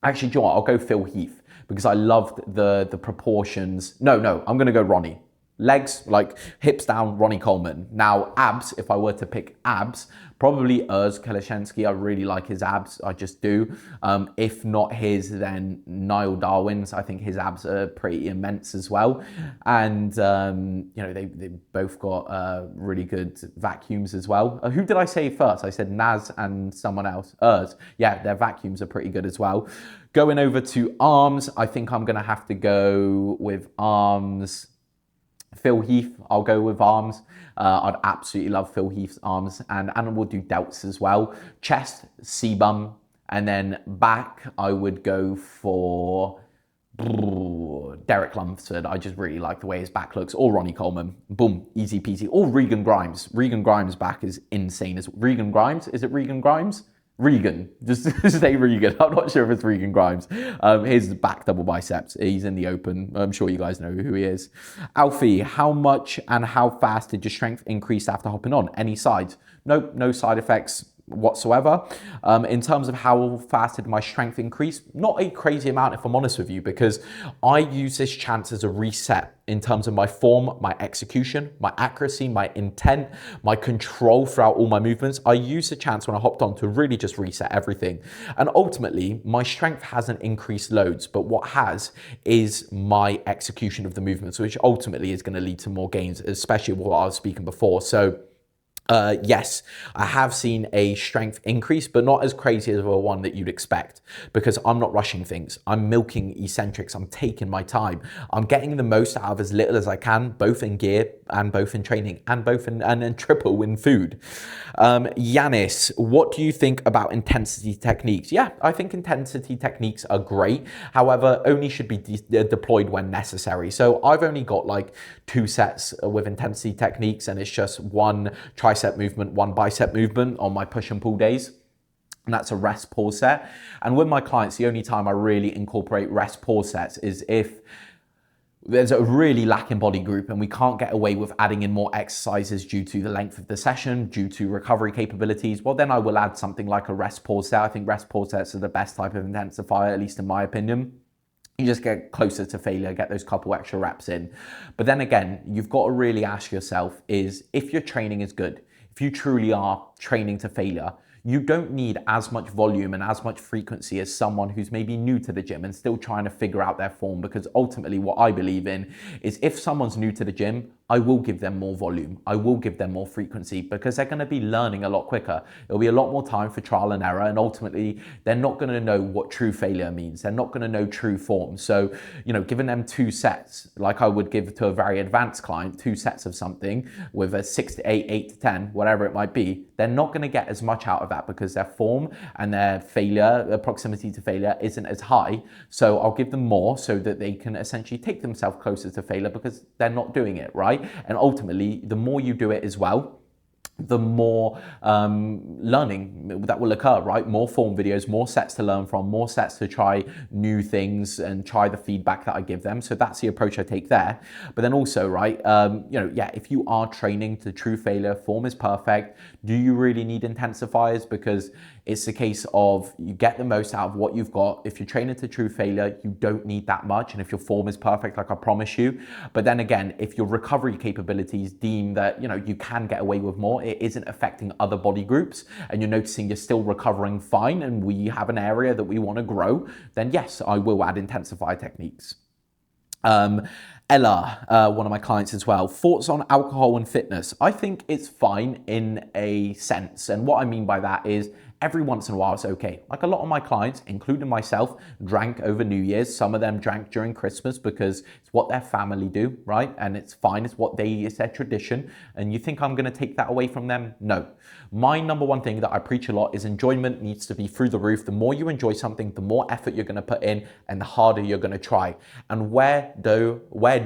Actually, do you know what? I'll go Phil Heath because I loved the proportions. No, I'm going to go Ronnie. Legs, like hips down, Ronnie Coleman. Now, abs, if I were to pick abs, probably Urs Kalashensky. I really like his abs. I just do. If not his, then Niall Darwin's. I think his abs are pretty immense as well. And, you know, they both got really good vacuums as well. Who did I say first? I said Naz and someone else. Urs. Yeah, their vacuums are pretty good as well. Going over to arms, I think I'm going to have to go with arms. Phil Heath, I'll go with arms. I'd absolutely love Phil Heath's arms, and we'll do delts as well. Chest, C-bum, and then back, I would go for Derek Lunsford. I just really like the way his back looks. Or Ronnie Coleman. Boom, easy peasy. Or Regan Grimes. Regan Grimes' back is insane. Regan Grimes? Is it Regan Grimes? Regan, just say Regan. I'm not sure if it's Regan Grimes. His back double biceps. He's in the open. I'm sure you guys know who he is. Alfie, how much and how fast did your strength increase after hopping on? Any sides? Nope, no side effects whatsoever. In terms of how fast did my strength increase, not a crazy amount if I'm honest with you, because I use this chance as a reset in terms of my form, my execution, my accuracy, my intent, my control throughout all my movements. I used the chance when I hopped on to really just reset everything. And ultimately, my strength hasn't increased loads, but what has is my execution of the movements, which ultimately is going to lead to more gains, especially what I was speaking before. So yes, I have seen a strength increase, but not as crazy as the one that you'd expect, because I'm not rushing things. I'm milking eccentrics. I'm taking my time. I'm getting the most out of as little as I can, both in gear and both in training and both in and triple in food. Yanis, what do you think about intensity techniques? Yeah, I think intensity techniques are great. However, only should be deployed when necessary. So I've only got like 2 sets with intensity techniques, and it's just one tricep movement, one bicep movement on my push and pull days. And that's a rest pause set. And with my clients, the only time I really incorporate rest pause sets is if there's a really lacking body group and we can't get away with adding in more exercises due to the length of the session, due to recovery capabilities. Well, then I will add something like a rest pause set. I think rest pause sets are the best type of intensifier, at least in my opinion. You just get closer to failure, get those couple extra reps in. But then again, you've got to really ask yourself is if your training is good, if you truly are training to failure, you don't need as much volume and as much frequency as someone who's maybe new to the gym and still trying to figure out their form, because ultimately what I believe in is if someone's new to the gym, I will give them more volume. I will give them more frequency because they're going to be learning a lot quicker. It'll be a lot more time for trial and error. And ultimately, they're not going to know what true failure means. They're not going to know true form. So, giving them 2 sets, like I would give to a very advanced client, 2 sets of something with a 6 to 8, 8 to 10, whatever it might be, they're not going to get as much out of that because their form and their failure, their proximity to failure isn't as high. So I'll give them more so that they can essentially take themselves closer to failure because they're not doing it, right? And ultimately, the more you do it as well, the more learning that will occur, right? More form videos, more sets to learn from, more sets to try new things and try the feedback that I give them. So that's the approach I take there. But then also, right, if you are training to true failure, form is perfect. Do you really need intensifiers? Because it's a case of you get the most out of what you've got. If you're training to true failure, you don't need that much. And if your form is perfect, like I promise you. But then again, if your recovery capabilities deem that, you can get away with more, it isn't affecting other body groups, and you're noticing you're still recovering fine, and we have an area that we want to grow, then yes, I will add intensifier techniques. Ella, one of my clients as well, thoughts on alcohol and fitness. I think it's fine in a sense. And what I mean by that is every once in a while it's okay. Like a lot of my clients, including myself, drank over New Year's. Some of them drank during Christmas because it's what their family do, right? And it's fine, it's their tradition. And you think I'm gonna take that away from them? No. My number one thing that I preach a lot is enjoyment needs to be through the roof. The more you enjoy something, the more effort you're gonna put in and the harder you're gonna try. And where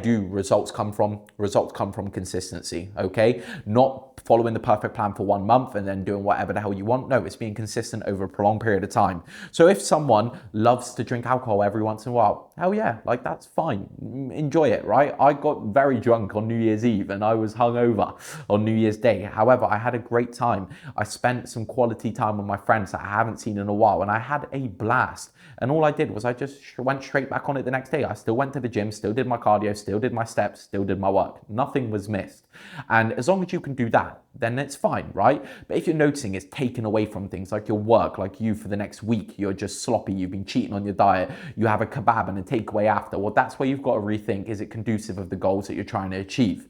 do results come from? Results come from consistency, okay? Not following the perfect plan for 1 month and then doing whatever the hell you want. No, it's being consistent over a prolonged period of time. So if someone loves to drink alcohol every once in a while, hell yeah, like that's fine. Enjoy it, right? I got very drunk on New Year's Eve and I was hungover on New Year's Day. However, I had a great time. I spent some quality time with my friends that I haven't seen in a while and I had a blast. And all I did was I just went straight back on it the next day. I still went to the gym, still did my cardio, still did my steps, still did my work. Nothing was missed. And as long as you can do that, then it's fine, right? But if you're noticing it's taken away from things like your work, like you for the next week, you're just sloppy, you've been cheating on your diet, you have a kebab and a takeaway after, well, that's where you've got to rethink, is it conducive of the goals that you're trying to achieve?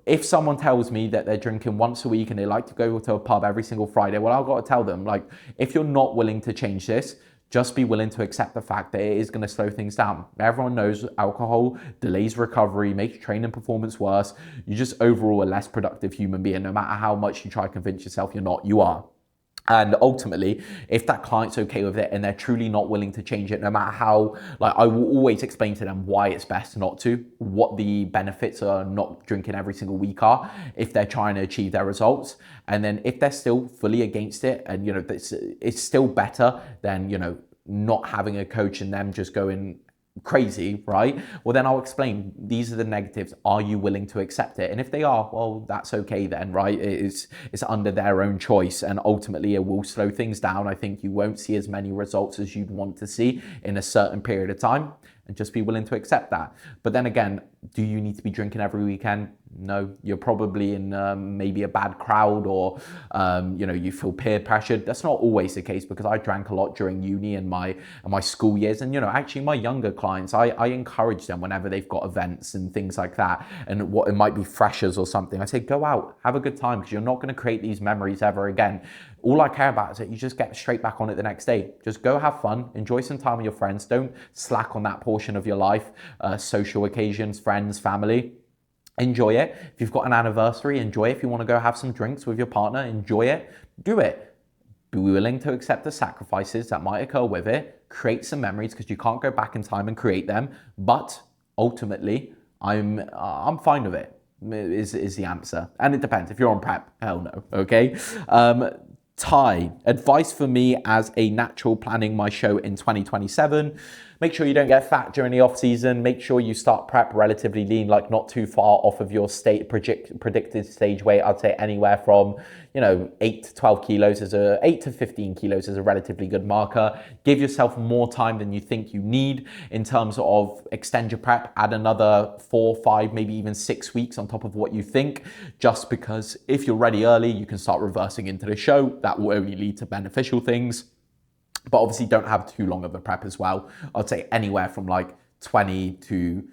If someone tells me that they're drinking once a week and they like to go to a pub every single Friday, well, I've got to tell them, like, if you're not willing to change this, just be willing to accept the fact that it is going to slow things down. Everyone knows alcohol delays recovery, makes training performance worse. You're just overall a less productive human being. No matter how much you try to convince yourself you're not, you are. And ultimately, if that client's okay with it and they're truly not willing to change it, no matter how, like I will always explain to them why it's best not to, what the benefits are not drinking every single week are, if they're trying to achieve their results. And then if they're still fully against it and, it's still better than, not having a coach and them just going crazy, right? Well, then I'll explain, these are the negatives. Are you willing to accept it? And if they are, well, that's okay then, right? It's under their own choice and ultimately it will slow things down. I think you won't see as many results as you'd want to see in a certain period of time, and just be willing to accept that. But then again, do you need to be drinking every weekend? No, you're probably in maybe a bad crowd or, you feel peer pressured. That's not always the case because I drank a lot during uni and my school years. And, actually my younger clients, I encourage them whenever they've got events and things like that. And what it might be freshers or something. I say, go out, have a good time because you're not going to create these memories ever again. All I care about is that you just get straight back on it the next day. Just go have fun, enjoy some time with your friends. Don't slack on that portion of your life, social occasions, friends, family. Enjoy it. If you've got an anniversary, enjoy it. If you want to go have some drinks with your partner, enjoy it. Do it. Be willing to accept the sacrifices that might occur with it. Create some memories because you can't go back in time and create them. But ultimately, I'm fine with it. Is the answer. And it depends. If you're on prep, hell no. Okay. Ty, advice for me as a natural planning my show in 2027. Make sure you don't get fat during the off season. Make sure you start prep relatively lean, like not too far off of your predicted stage weight. I'd say anywhere from, 8 to 12 kilos 8 to 15 kilos is a relatively good marker. Give yourself more time than you think you need in terms of extend your prep, add another 4, 5, maybe even 6 weeks on top of what you think, just because if you're ready early, you can start reversing into the show. That will only lead to beneficial things. But obviously don't have too long of a prep as well. I'd say anywhere from like 20 to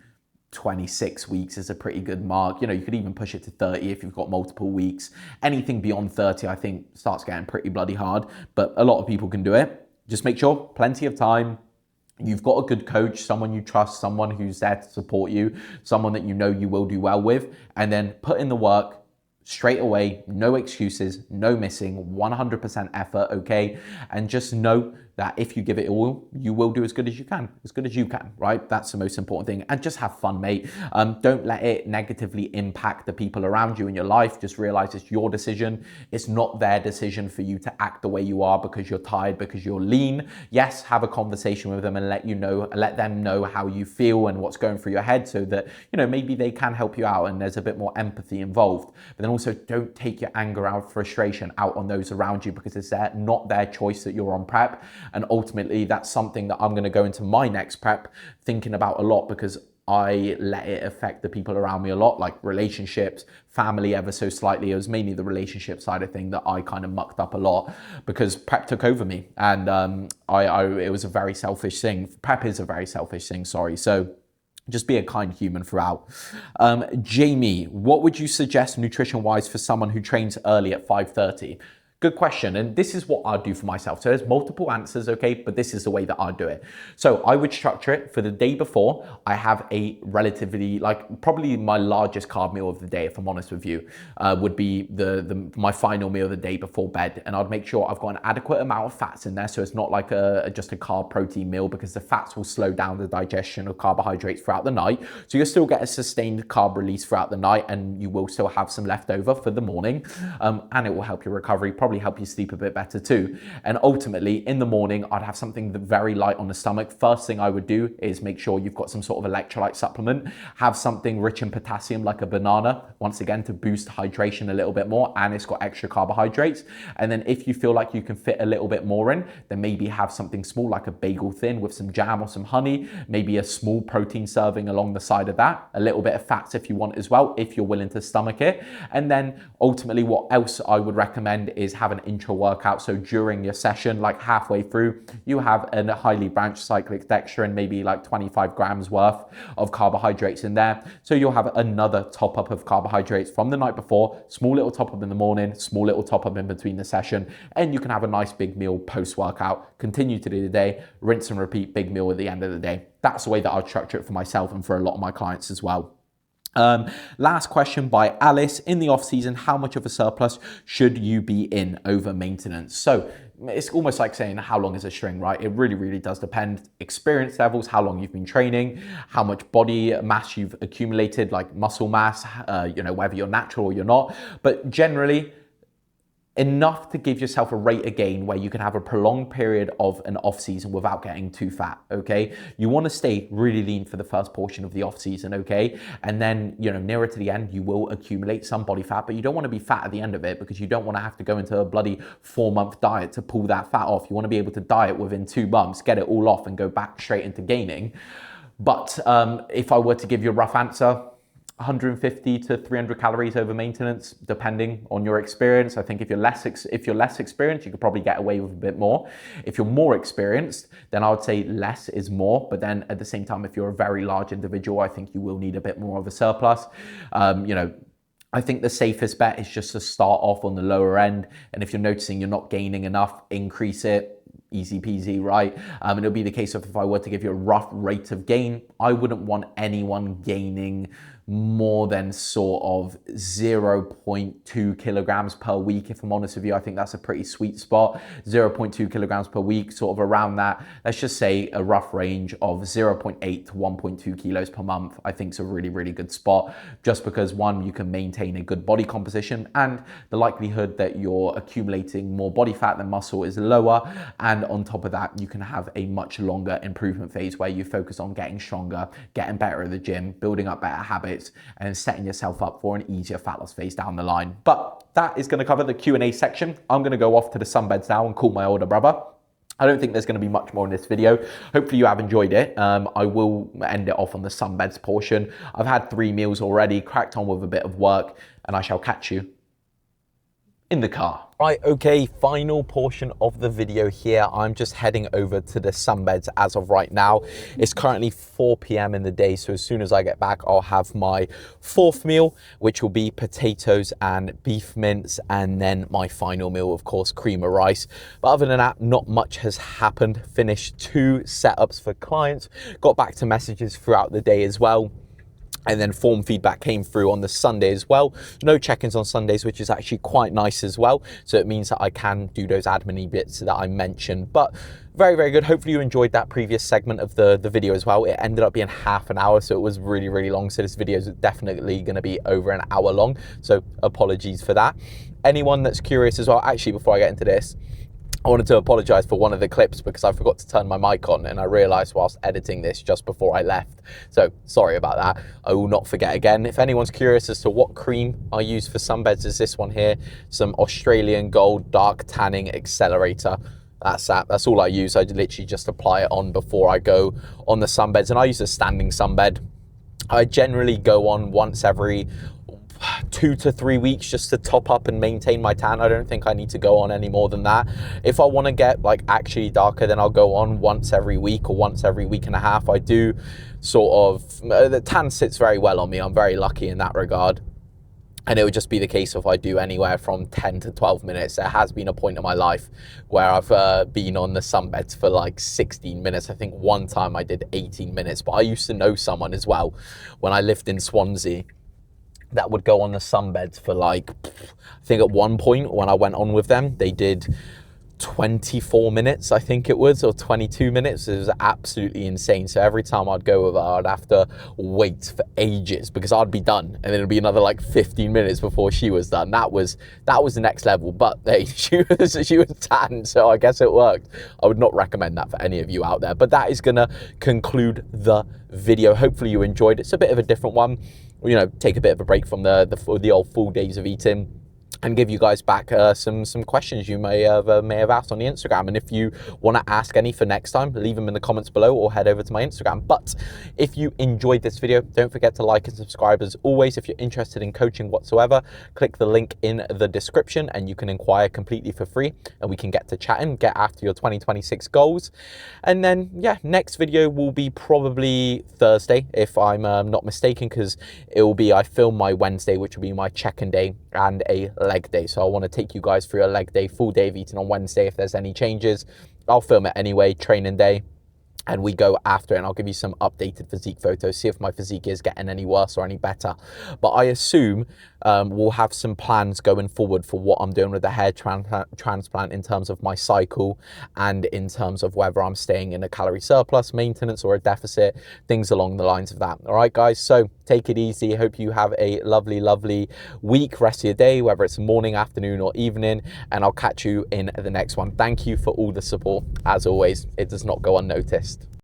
26 weeks is a pretty good mark. You know, you could even push it to 30 if you've got multiple weeks. Anything beyond 30, I think, starts getting pretty bloody hard, but a lot of people can do it. Just make sure, plenty of time. You've got a good coach, someone you trust, someone who's there to support you, someone that you know you will do well with, and then put in the work straight away, no excuses, no missing, 100% effort, okay? And just know that if you give it all, you will do as good as you can, right? That's the most important thing. And just have fun, mate. Don't let it negatively impact the people around you in your life. Just realize it's your decision. It's not their decision for you to act the way you are because you're tired, because you're lean. Yes, have a conversation with them and let them know how you feel and what's going through your head so that, you know, maybe they can help you out and there's a bit more empathy involved. But then also don't take your anger out, frustration out on those around you because it's not their choice that you're on prep. And ultimately, that's something that I'm going to go into my next prep thinking about a lot because I let it affect the people around me a lot, like relationships, family ever so slightly. It was mainly the relationship side of thing that I kind of mucked up a lot because prep took over me. And it was a very selfish thing. Prep is a very selfish thing, sorry. So just be a kind human throughout. Jamie, what would you suggest nutrition-wise for someone who trains early at 5:30? Good question, and this is what I'd do for myself. So there's multiple answers, okay, but this is the way that I'd do it. So I would structure it for the day before. I have a relatively, like probably my largest carb meal of the day, if I'm honest with you, would be my final meal of the day before bed. And I'd make sure I've got an adequate amount of fats in there. So it's not like just a carb protein meal because the fats will slow down the digestion of carbohydrates throughout the night. So you'll still get a sustained carb release throughout the night and you will still have some leftover for the morning. And it will help your recovery, probably help you sleep a bit better too. And ultimately in the morning, I'd have something very light on the stomach. First thing I would do is make sure you've got some sort of electrolyte supplement, have something rich in potassium like a banana, once again, to boost hydration a little bit more, and it's got extra carbohydrates. And then if you feel like you can fit a little bit more in, then maybe have something small like a bagel thin with some jam or some honey, maybe a small protein serving along the side of that, a little bit of fats if you want as well, if you're willing to stomach it. And then ultimately what else I would recommend is have an intra workout. So during your session, like halfway through, you have a highly branched cyclic dextrin, maybe like 25 grams worth of carbohydrates in there. So you'll have another top up of carbohydrates from the night before, small little top up in the morning, small little top up in between the session, and you can have a nice big meal post workout, continue to do the day, rinse and repeat, big meal at the end of the day. That's the way that I'd structure it for myself and for a lot of my clients as well. Last question by Alice. In the off season, how much of a surplus should you be in over maintenance? So it's almost like saying how long is a string, right? It really, really does depend. Experience levels, how long you've been training, how much body mass you've accumulated, like muscle mass, whether you're natural or you're not. But generally, enough to give yourself a rate of gain where you can have a prolonged period of an off season without getting too fat, okay? You want to stay really lean for the first portion of the off season, okay? And then, nearer to the end, you will accumulate some body fat, but you don't want to be fat at the end of it because you don't want to have to go into a bloody 4-month diet to pull that fat off. You want to be able to diet within 2 months, get it all off and go back straight into gaining. But if I were to give you a rough answer, 150 to 300 calories over maintenance, depending on your experience. I think if you're less experienced, you could probably get away with a bit more. If you're more experienced, then I would say less is more. But then at the same time, if you're a very large individual, I think you will need a bit more of a surplus. I think the safest bet is just to start off on the lower end. And if you're noticing you're not gaining enough, increase it. Easy peasy, right? And it'll be the case of if I were to give you a rough rate of gain, I wouldn't want anyone gaining more than sort of 0.2 kilograms per week. If I'm honest with you, I think that's a pretty sweet spot. 0.2 kilograms per week, sort of around that. Let's just say a rough range of 0.8 to 1.2 kilos per month, I think is a really, really good spot. Just because one, you can maintain a good body composition and the likelihood that you're accumulating more body fat than muscle is lower. And on top of that, you can have a much longer improvement phase where you focus on getting stronger, getting better at the gym, building up better habits, and setting yourself up for an easier fat loss phase down the line. But that is going to cover the Q&A section. I'm going to go off to the sunbeds now and call my older brother. I don't think there's going to be much more in this video. Hopefully you have enjoyed it. I will end it off on the sunbeds portion. I've had 3 meals already, cracked on with a bit of work, and I shall catch you in the car. Right, okay, final portion of the video here. I'm just heading over to the sunbeds as of right now. It's currently 4 p.m. in the day, so as soon as I get back, I'll have my fourth meal, which will be potatoes and beef mince, and then my final meal, of course, cream of rice. But other than that, not much has happened. Finished 2 setups for clients, got back to messages throughout the day as well. And then form feedback came through on the Sunday as well. No check-ins on Sundays, which is actually quite nice as well. So it means that I can do those admin-y bits that I mentioned. But very, very good. Hopefully you enjoyed that previous segment of the video as well. It ended up being half an hour, so it was really, really long. So this video is definitely going to be over an hour long. So apologies for that. Anyone that's curious as well, actually, before I get into this, I wanted to apologize for one of the clips because I forgot to turn my mic on and I realized whilst editing this just before I left. So sorry about that. I will not forget again. If anyone's curious as to what cream I use for sunbeds, is this one here, some Australian Gold Dark Tanning Accelerator. That's that. That's all I use. I literally just apply it on before I go on the sunbeds, and I use a standing sunbed. I generally go on once every 2 to 3 weeks just to top up and maintain my tan. I don't think I need to go on any more than that. If I want to get like actually darker, then I'll go on once every week or once every week and a half. I do sort of, the tan sits very well on me. I'm very lucky in that regard. And it would just be the case if I do anywhere from 10 to 12 minutes. There has been a point in my life where I've been on the sunbeds for like 16 minutes. I think one time I did 18 minutes, but I used to know someone as well when I lived in Swansea that would go on the sunbeds for like, I think at one point when I went on with them, they did 24 minutes, I think it was, or 22 minutes. It was absolutely insane. So every time I'd go with her, I'd have to wait for ages because I'd be done. And then it'd be another like 15 minutes before she was done. That was the next level. But hey, she was tan, so I guess it worked. I would not recommend that for any of you out there. But that is gonna conclude the video. Hopefully you enjoyed it. It's a bit of a different one. You know, take a bit of a break from the old full days of eating and give you guys back some questions you may have asked on the Instagram. And if you want to ask any for next time, leave them in the comments below or head over to my Instagram. But if you enjoyed this video, don't forget to like and subscribe. As always, if you're interested in coaching whatsoever, click the link in the description and you can inquire completely for free and we can get to chatting, get after your 2026 goals. And then, yeah, next video will be probably Thursday, if I'm not mistaken, because it will be, I film my Wednesday, which will be my check-in day and a leg day. So I want to take you guys through a leg day, full day of eating on Wednesday. If there's any changes, I'll film it anyway, training day, and we go after it, and I'll give you some updated physique photos, see if my physique is getting any worse or any better. But I assume we'll have some plans going forward for what I'm doing with the hair transplant in terms of my cycle and in terms of whether I'm staying in a calorie surplus, maintenance, or a deficit, things along the lines of that. All right, guys, so take it easy. Hope you have a lovely, lovely week, rest of your day, whether it's morning, afternoon, or evening, and I'll catch you in the next one. Thank you for all the support. As always, it does not go unnoticed.